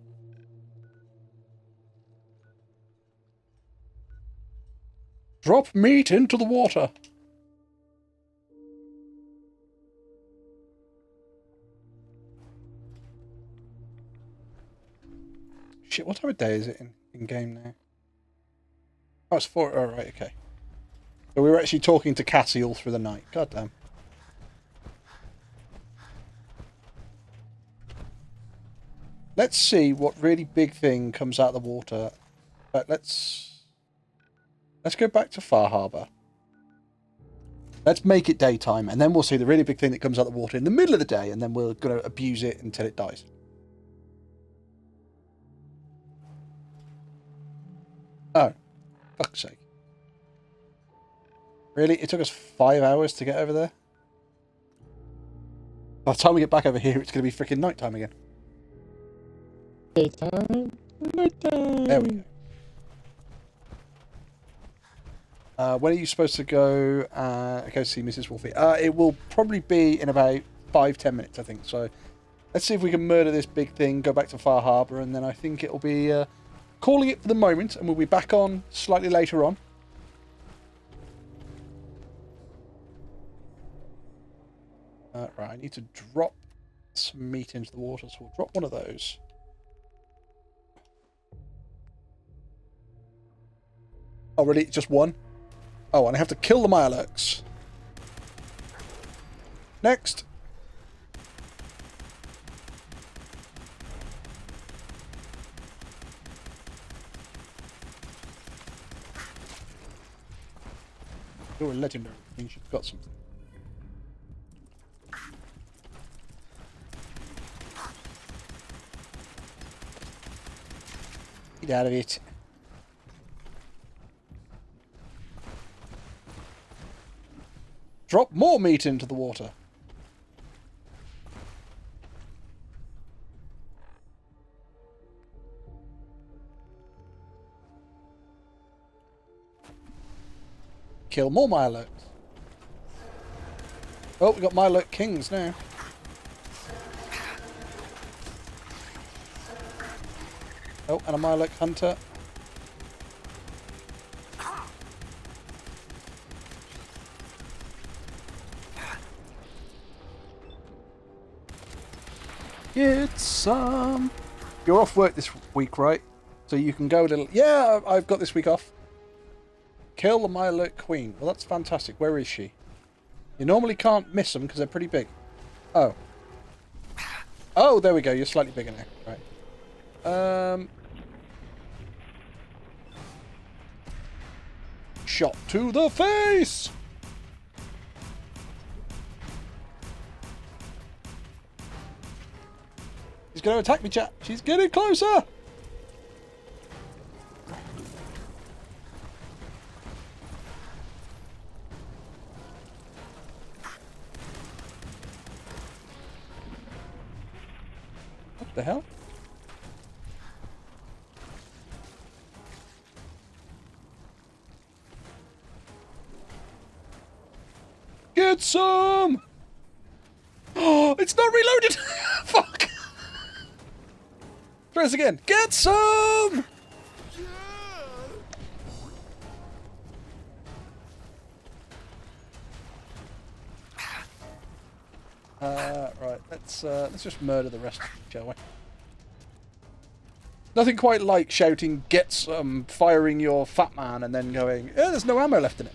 Drop meat into the water. Shit, what time of day is it in game now? Oh, it's 4. Oh, right, okay. So we were actually talking to Cassie all through the night. God damn. Let's see what really big thing comes out of the water. But let's go back to Far Harbour. Let's make it daytime, and then we'll see the really big thing that comes out of the water in the middle of the day, and then we're going to abuse it until it dies. Oh, fuck's sake. Really? It took us 5 hours to get over there? By the time we get back over here, it's going to be freaking nighttime again. Daytime. Nighttime. There we go. When are you supposed to go see Mrs. Wolfie? It will probably be in about 5-10 minutes, I think. So let's see if we can murder this big thing, go back to Far Harbour, and then I think it'll be calling it for the moment, and we'll be back on slightly later on. Right, I need to drop some meat into the water, so we'll drop one of those. Oh, really? Just one? Oh, and I have to kill the Mirelurks. Next. You're a legendary. Means you've got something. Get out of it. Drop more meat into the water. Kill more Mirelurks. Oh, we got Mirelurk Kings now. Oh, and a Mirelurk Hunter. Get some. You're off work this week, right? So you can go a little... Yeah, I've got this week off. Kill the Mirelurk Queen. Well, that's fantastic. Where is she? You normally can't miss them because they're pretty big. Oh. Oh, there we go. You're slightly bigger now. Right. Shot to the face! She's going to attack me, chat. She's getting closer! What the hell? Get some! Oh, it's not reloaded! Fuck! Try this again. Get some! Right, let's just murder the rest of them, shall we? Nothing quite like shouting, get some, firing your fat man, and then going, yeah, there's no ammo left in it.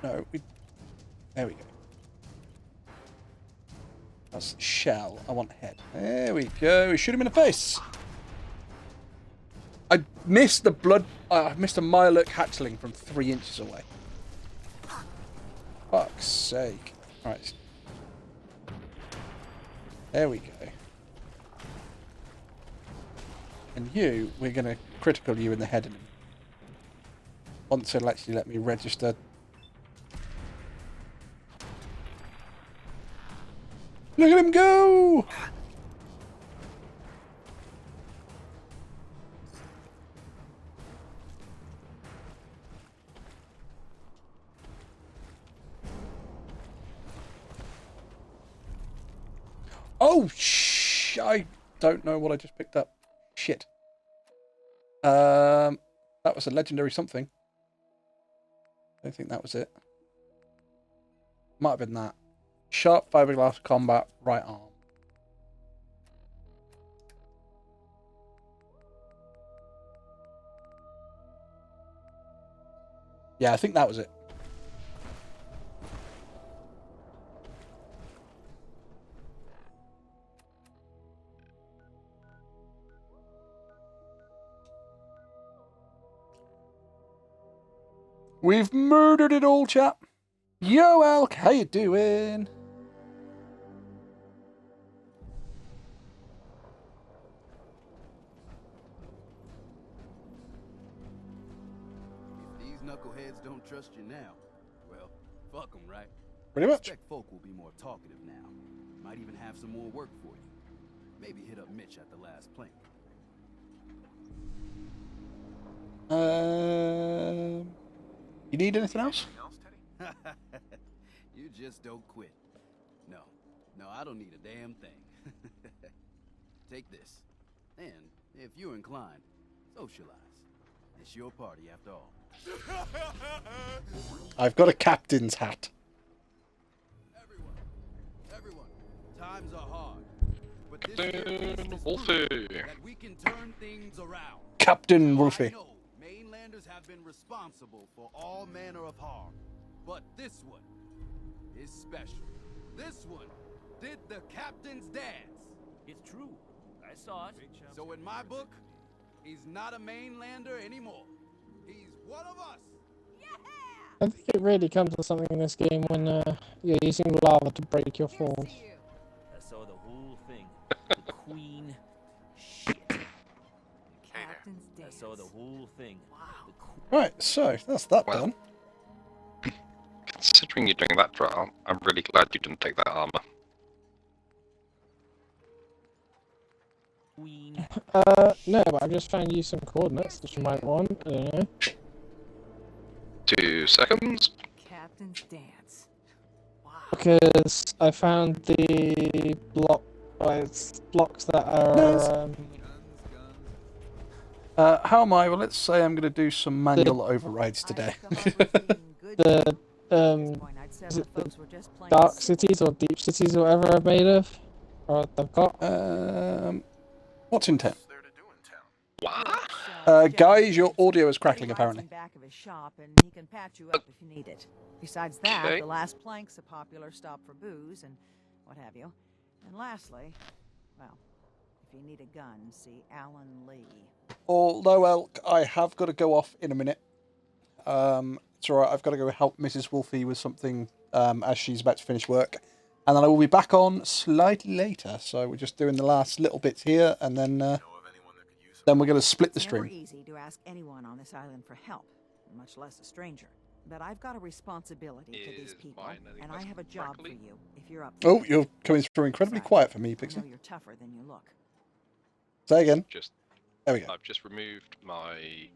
No, there we go. That's shell. I want head. There we go. We shoot him in the face. I missed the blood. I missed a Mirelurk hatchling from 3 inches away. Fuck's sake. Right. There we go. And you, we're going to critical you in the head. Once it'll actually let me register. Look at him go! Oh, I don't know what I just picked up. Shit. That was a legendary something. I don't think that was it. Might have been that. Sharp fiberglass combat right arm. Yeah, I think that was it. We've murdered it all, chap. Yo, Alk, how you doing? If these knuckleheads don't trust you now, well, fuck them, right? Pretty much. Expect folk will be more talkative now. Might even have some more work for you. Maybe hit up Mitch at the last plank. You need anything else? Teddy? You just don't quit. No, I don't need a damn thing. Take this. And if you're inclined, socialize. It's your party after all. I've got a captain's hat. Everyone, times are hard. But this Captain Wolfie. that we can turn things around. Captain Now, Wolfie. I know mainlanders have been responsible for all manner of harm, but this one is special. This one did the captain's dance. It's true. I saw it. So in my book, he's not a mainlander anymore. He's one of us. I think it really comes to something in this game when you're using lava to break your falls. I saw the whole thing. The queen. Shit. Captain's I dance. saw the whole thing. Wow. Right, so that's that done. Considering you're doing that trial, I'm really glad you didn't take that armor. Queen. No, but I've just found you some coordinates that you might want. I don't know. 2 seconds. Captain's dance. Wow. Because I found the blocks that are How am I? Well, let's say I'm going to do some manual overrides today. the is it the dark cities or deep cities or whatever are made of, or they've got. What's in town? There to do in town. What? Guys, your audio is crackling apparently. Back of his shop, and he can patch you up if you need it. Besides that, Okay. the last plank's a popular stop for booze and what have you. And lastly, well, if you need a gun, see Alan Lee. Although, Elk, I have got to go off in a minute. It's alright, I've got to go help Mrs. Wolfie with something as she's about to finish work. And then I will be back on slightly later. So we're just doing the last little bits here, and then we're going to split the It's never stream. easy to ask anyone on this island for help, much less a stranger. But I've got a responsibility to these Is people, mine any and I less have a job for crackly? you if you're up for Oh, it. you're coming through incredibly Besides, quiet for me, I Pixie. know you're tougher than you look. Say again. Just There we go. I've just removed my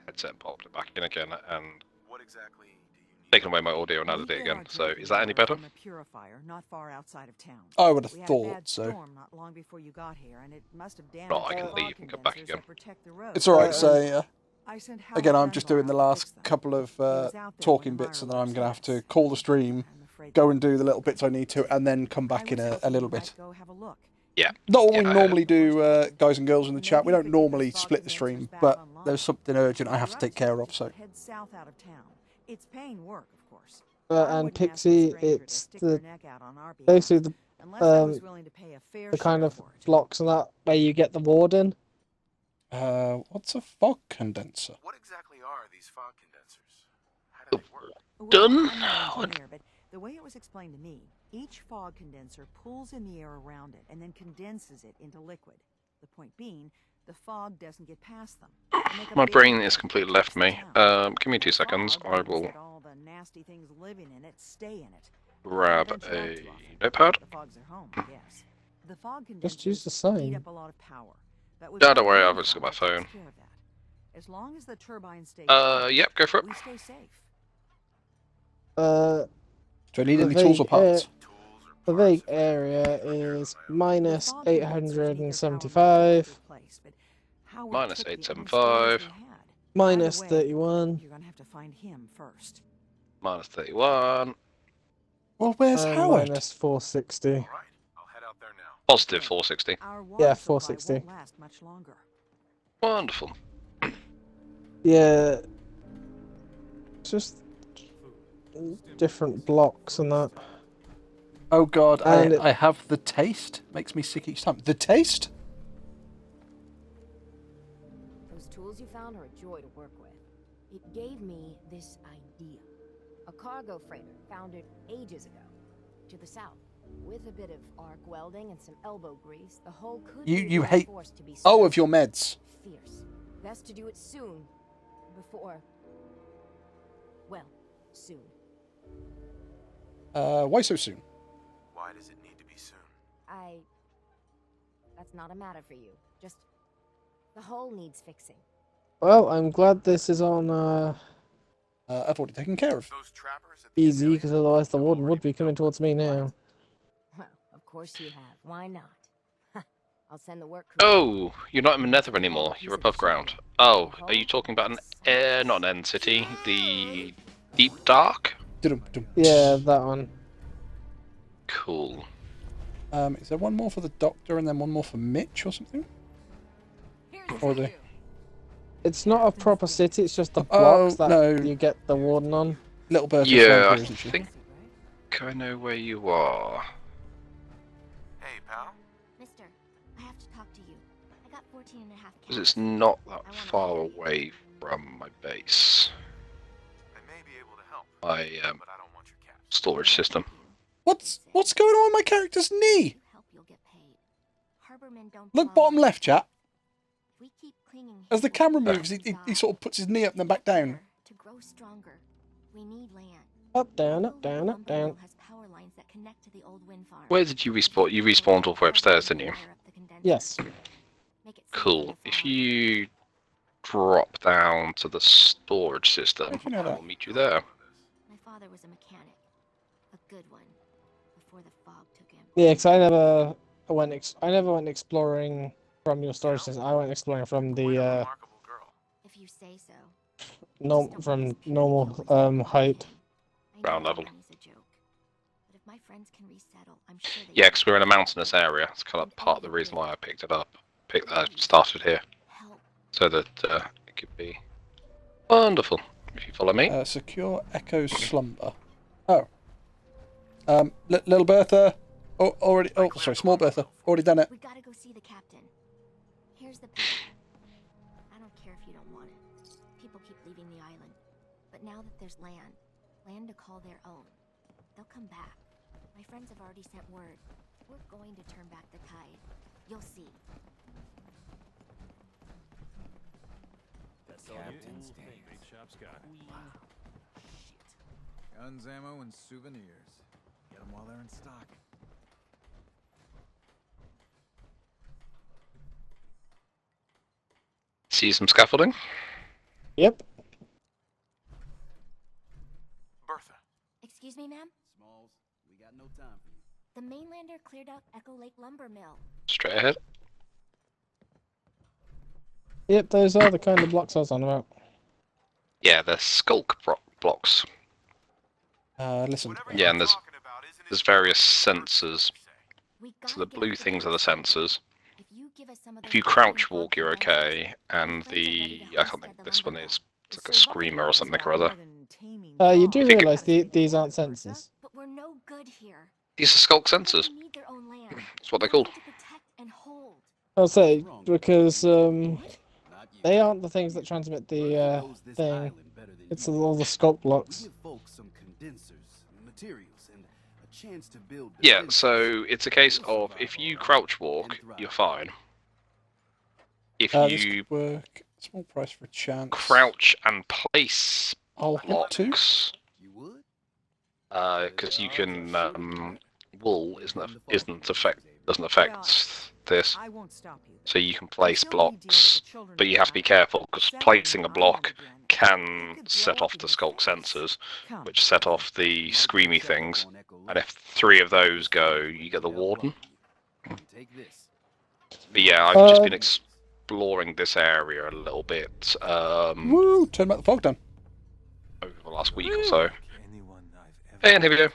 headset and popped it back in again, and What exactly do you need? taken away my audio and added it again. So is that any better? From a purifier not far outside of town. I would have We had a thought bad so. storm not long before you got here, and it must have damaged Right, I the can fog leave and come back condensers again. that protect the road. It's alright, say. I sent Howard Again, I'm just Dunbar doing the out to fix last them. couple of He was out there talking when bits, and Myra then I'm going to have to left. call the stream, I'm afraid go that and do the little bits I need to, and then come back I in was a hoping little you might bit. go have a look. Yeah. Not what we Yeah. normally do, guys and girls in the chat. We Maybe don't if we get normally the fog split the condensers stream, back but online. there's something urgent I have to take care of, so. Head south out of town. It's paying work, of course. And I wouldn't ask a Pixie, stranger to it's stick their the neck out on our behalf, basically unless I was the willing to pay a fair the kind share of for it. blocks and that where you get the warden. What's a fog condenser? What exactly are these fog condensers? How do they work? Well, Done. I'm not an engineer, but the way it was explained to me, each fog condenser pulls in the air around it and then condenses it into liquid. The point being, the fog doesn't get past them. They make a My big brain impact is that completely affects left the me. town. Give me 2 The seconds. fog I means will that all the nasty things living in it stay in it. grab Don't venture out a too often. notepad. The fog's their home, yes. The fog Just use condensers the eat sign. up a lot of power. But with No, don't worry, wind I've just got my power, it phone. takes care of that. As long as the turbines stay Yep, go for it. we stay safe. Uh, Do I need The any tools or vague, parts? the vague area is minus The fog condensers need their power back 875, to place, but Howard Minus took the only 875. spares we had. minus By the way, 31, You're gonna have to find him first. Minus 31. Well, where's and Howard? minus 460. All right, I'll head out there now. Positive 460. Our water Yeah, supply 460. won't last much longer. Wonderful. Yeah, just different blocks and that. Oh god, And I have the taste. Makes me sick each time. The taste? Those tools you found are a joy to work with. It gave me this idea. A cargo freighter foundered ages ago. To the south. With a bit of arc welding and some elbow grease, the hull could be You hate... reinforced to be Oh, of strong, your meds. fierce. Best to do it soon. Before... Well, soon. Why so soon? Why does it need to be soon? That's not a matter for you. Just... the hole needs fixing. Well, I'm glad this is on I've already taken care of. Those trappers at the easy, Azalea? because otherwise the They've warden already would be been coming built. towards me now. Well, of course you have. Why not? I'll send the work crew. Oh, you're not in the Nether anymore. You're above ground. Oh, are you talking about not an end city, the Deep Dark? Dum-dum. Yeah, that one. Cool. Is there one more for the doctor and then one more for Mitch or something? Or are they? It's not a proper city, it's just the Oh, blocks that no. you get the warden on. Little Bertha's Yeah, around I here, isn't she? think I know where you are. Hey, pal. Mister, I have to talk to you. I got 14 and a half Because cats. it's not I that wanna far hire you. away from my base. I may be able to help, My but I don't want your cat. storage system. What's going on with my character's knee? You help, you'll get paid. Harbormen don't Look, dwell bottom on left, chat. If we keep clinging As the here, camera we'll moves, he die. sort of puts his knee up and then back down. To grow stronger, we need land. Up, down, The up, down, up, lumber down. mill has power lines that connect to the old wind farm. Where did you respawn? You respawned all the way upstairs, didn't you? Wire up the condenser. Yes. Make it safe Cool. from the If fog. you drop down to the storage system, How'd you know I that? will meet you there. My father was a mechanic, a good one, before the fog took him. Yeah, because I never went exploring from your storage system. I went exploring from Quite a the remarkable girl. If you say so. Just don't let from his normal parents always height. I know Ground level. money's a joke, but if my friends can resettle, I'm sure they Yeah, will. because we're in a mountainous area. It's kind of part of the reason why I picked it up. Started here. Help. So that it could be wonderful. If you follow me. Secure Echo's slumber. Oh. Little Bertha. Oh, already. Oh, sorry, small Bertha. Already done it. We gotta go see the captain. Here's the path. I don't care if you don't want it. People keep leaving the island. But now that there's land to call their own, they'll come back. My friends have already sent word. We're going to turn back the tide. You'll see. Captain's Day. Big shop's got it. Guns, ammo, and souvenirs. Get them while they're in stock. See some scaffolding. Yep. Bertha. Excuse me, ma'am? Smalls, we got no time for you. The mainlander cleared out Echo Lake Lumber Mill. Straight ahead. Yep, those are the kind of blocks I was on about. Yeah, they're skulk blocks. Listen. Yeah, and there's various sensors. So the blue things are the sensors. If you crouch walk, you're okay. And I can't think this one is. It's like a screamer or something or other. You do You think it- realise these aren't sensors. But we're no good here. These are skulk sensors. They need their own land. That's what they're called. To protect and hold. I'll say, because they aren't the things that transmit the thing. It's all the sculpt blocks. Give folks some condensers, materials, and a chance to build. Yeah, so it's a case of if you crouch walk, you're fine. If This you could work. Small price for a chance. crouch and place I'll hit two. blocks, You would? because you can wool doesn't affect this, I won't stop you. so you can place Until we deal with the blocks, children but you have to be back, careful because settling placing a the block island again, can you could set blow off up the in skulk his face. sensors, Come. which set off the screamy things, and if 3 of those go, you get the warden. Take this. But yeah, I've just been exploring this area a little bit Woo! Turn back the fog down. over the last week or so. Anyone I've ever Hey, and here we go.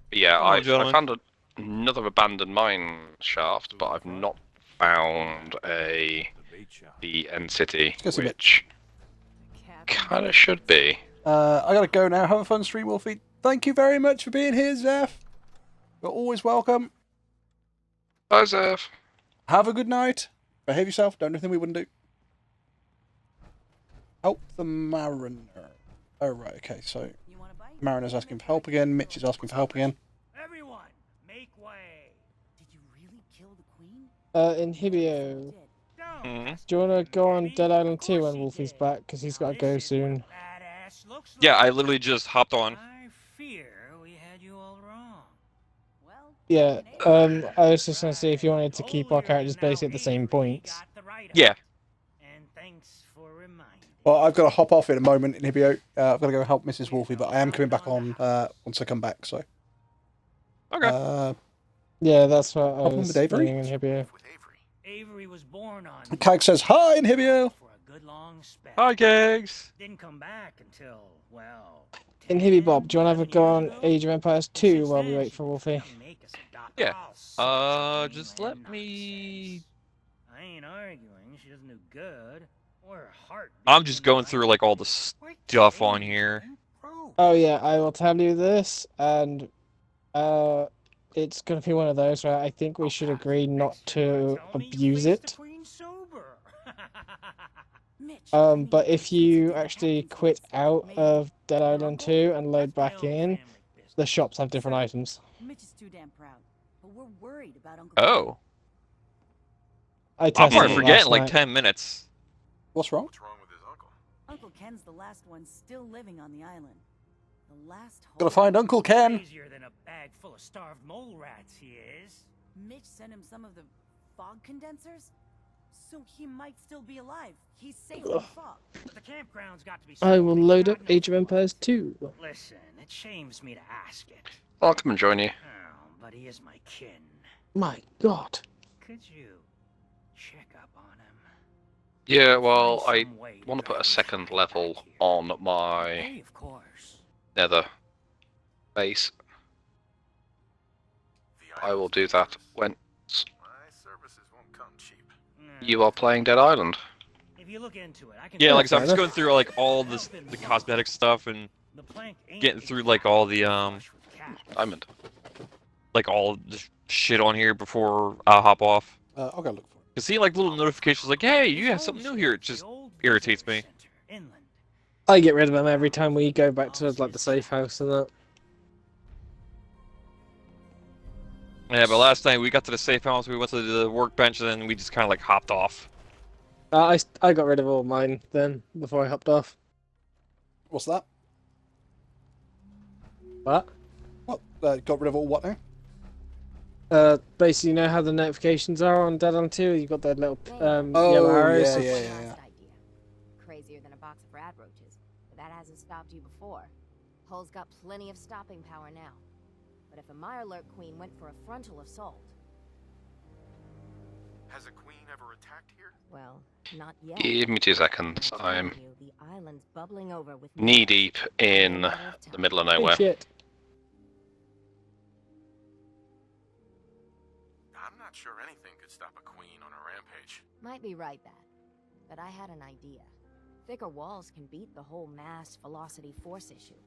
But yeah, I gentlemen. found another abandoned mine shaft, but I've not found the bait shop. the end city, go see which kind of should be. I gotta go now. Have a fun stream, Wolfie. Thank you very much for being here, Zeph. You're always welcome. Bye, Zeph. Have a good night. Behave yourself. Don't do anything we wouldn't do. Help the mariner. Oh, right. Okay, so Mariner's asking for help again. Mitch is asking for help again. Everyone, make way. Did you really kill the queen? Inhibio. Don't. Do you want to go on Dead Island 2 when Wolfie's back? Because he's got to go soon. Badass looks Yeah, like. I literally just hopped on. I fear we we had you all wrong. Well, Yeah, I was just gonna say if you wanted to keep our characters basically at the same points. Yeah. And thanks for reminding. Well, I've got to hop off in a moment in Hibio. I've got to go help Mrs. Wolfie, but I am coming back on once I come back. So. Okay. Yeah, that's what I Hop on was with Avery? saying in Hibio. Avery was born on Kag says hi in Hibio. for a good long spell. Hi, Gags. Didn't come back until, well, In Hibby Bob, do you want to have a go on Age of Empires 2 while we wait for Wolfie? Yeah. Just let me. I ain't arguing. She doesn't do good. Or her heart. I'm just going through like all the stuff on here. Oh yeah, I will tell you this, and it's gonna be one of those where I think we should agree not to abuse it. But if you actually quit out of Dead Island 2 and load back in, the shops have different items. Mitch is too damn proud, but we're worried about Uncle. Oh. I I'll tested probably it forget last in like night. 10 minutes. What's wrong? What's wrong with his uncle? Uncle Ken's the last one still living on the island. The last. Gotta find Uncle Ken. Easier than a bag full of starved mole rats, he is. Mitch sent him some of the fog condensers, so he might still be alive. He's safe in the fog. But the campground's got to be. I will load up Age of Empires 2. Listen, it shames me to ask it. I'll come and join you. Oh, but he is my kin. My God. Could you check up on him? Yeah, well, I want to put a second level on my Hey, of course. nether base. I will do that when My services won't come cheap. you are playing Dead Island. If you look into it, I can. Yeah, like I said, I'm just going through like all this, the cosmetic stuff and getting through like all the diamond, like all the shit on here before I hop off. I'll go look for it. You see like little notifications like, hey, you have something new here. It just irritates me. I get rid of them every time we go back to like the safe house and that. Yeah, but last night we got to the safe house, we went to the workbench, and then we just kind of like hopped off. I got rid of all mine then before I hopped off. What's that? What? What? Got rid of all what now? Basically, you know how the notifications are on Dead Island 2? You got that little Oh, yellow arrows. yeah. Crazier than a box of rat roaches, but that hasn't stopped you before. Hull's got plenty of stopping power now. But if a Mirelurk queen went for a frontal assault, Has a queen ever attacked here? well, not yet. Give me 2 seconds. I'm You, the island's bubbling over with knee deep in the middle of nowhere. Shit. I'm not sure anything could stop a queen on a rampage. Might be right, but I had an idea. Thicker walls can beat the whole mass velocity force issue.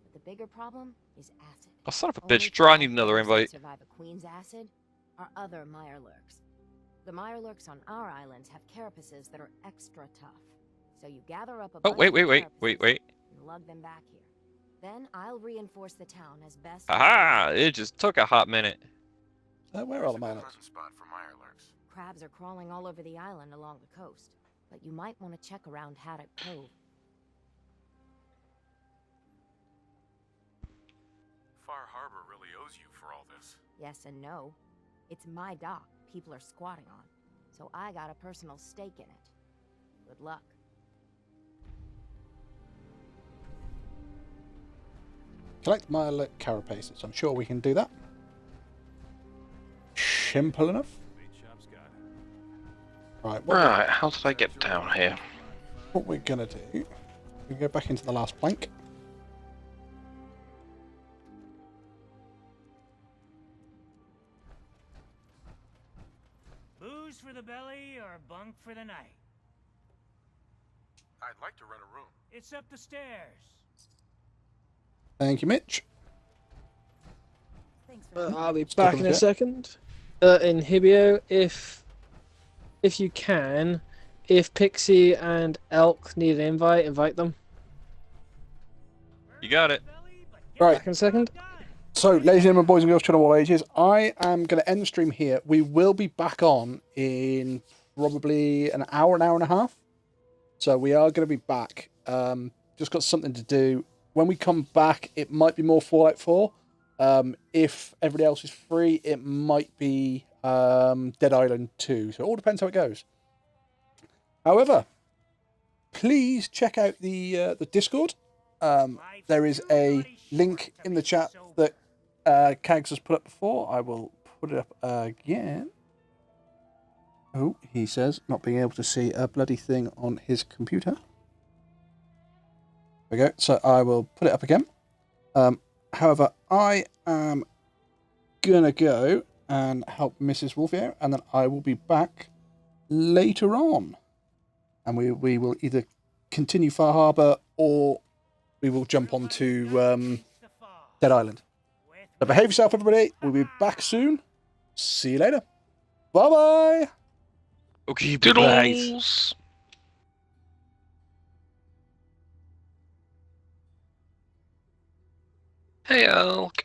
But the bigger problem is acid. Oh, son of a Only bitch. Draw, I need 12 another things that invite. survive a queen's acid are other Mirelurks. The Mirelurks on our islands have carapaces that are extra tough. So you gather up a Oh, bunch wait, of wait, wait, wait, carapaces wait. and lug them back here. Then I'll reinforce the town as best Aha! It just took a hot minute. Where are the miners? Spot for Mirelurks. Crabs are crawling all over the island along the coast, but you might want to check around Haddock Cove. Far Harbor really owes you for all this. Yes and no. It's my dock people are squatting on, so I got a personal stake in it. Good luck. Collect my carapaces. I'm sure we can do that. Simple enough. Right. Right, how did I get down here? What we're gonna do? We go back into the last plank. Booze for the belly or bunk for the night? I'd like to rent a room. It's up the stairs. Thank you, Mitch. I'll be back in a second. In Hibio, if you can, if Pixie and Elk need an invite, invite them. You got it. Right. Back in a second. So, ladies and gentlemen, boys and girls, children of all ages, I am going to end the stream here. We will be back on in probably an hour and a half. So we are going to be back. Just got something to do. When we come back, it might be more Fallout 4. If everybody else is free, it might be Dead Island 2. So it all depends how it goes. However, please check out the Discord. There is a link in the chat that Kags has put up before. I will put it up again. Oh, he says not being able to see a bloody thing on his computer. There we go. So I will put it up again. However, I am gonna go and help Mrs. Wolfie out, and then I will be back later on. And we will either continue Far Harbour or we will jump onto Dead Island. So behave yourself, everybody. We'll be back soon. See you later. Bye-bye. Okay, doodles. Hey, Elk.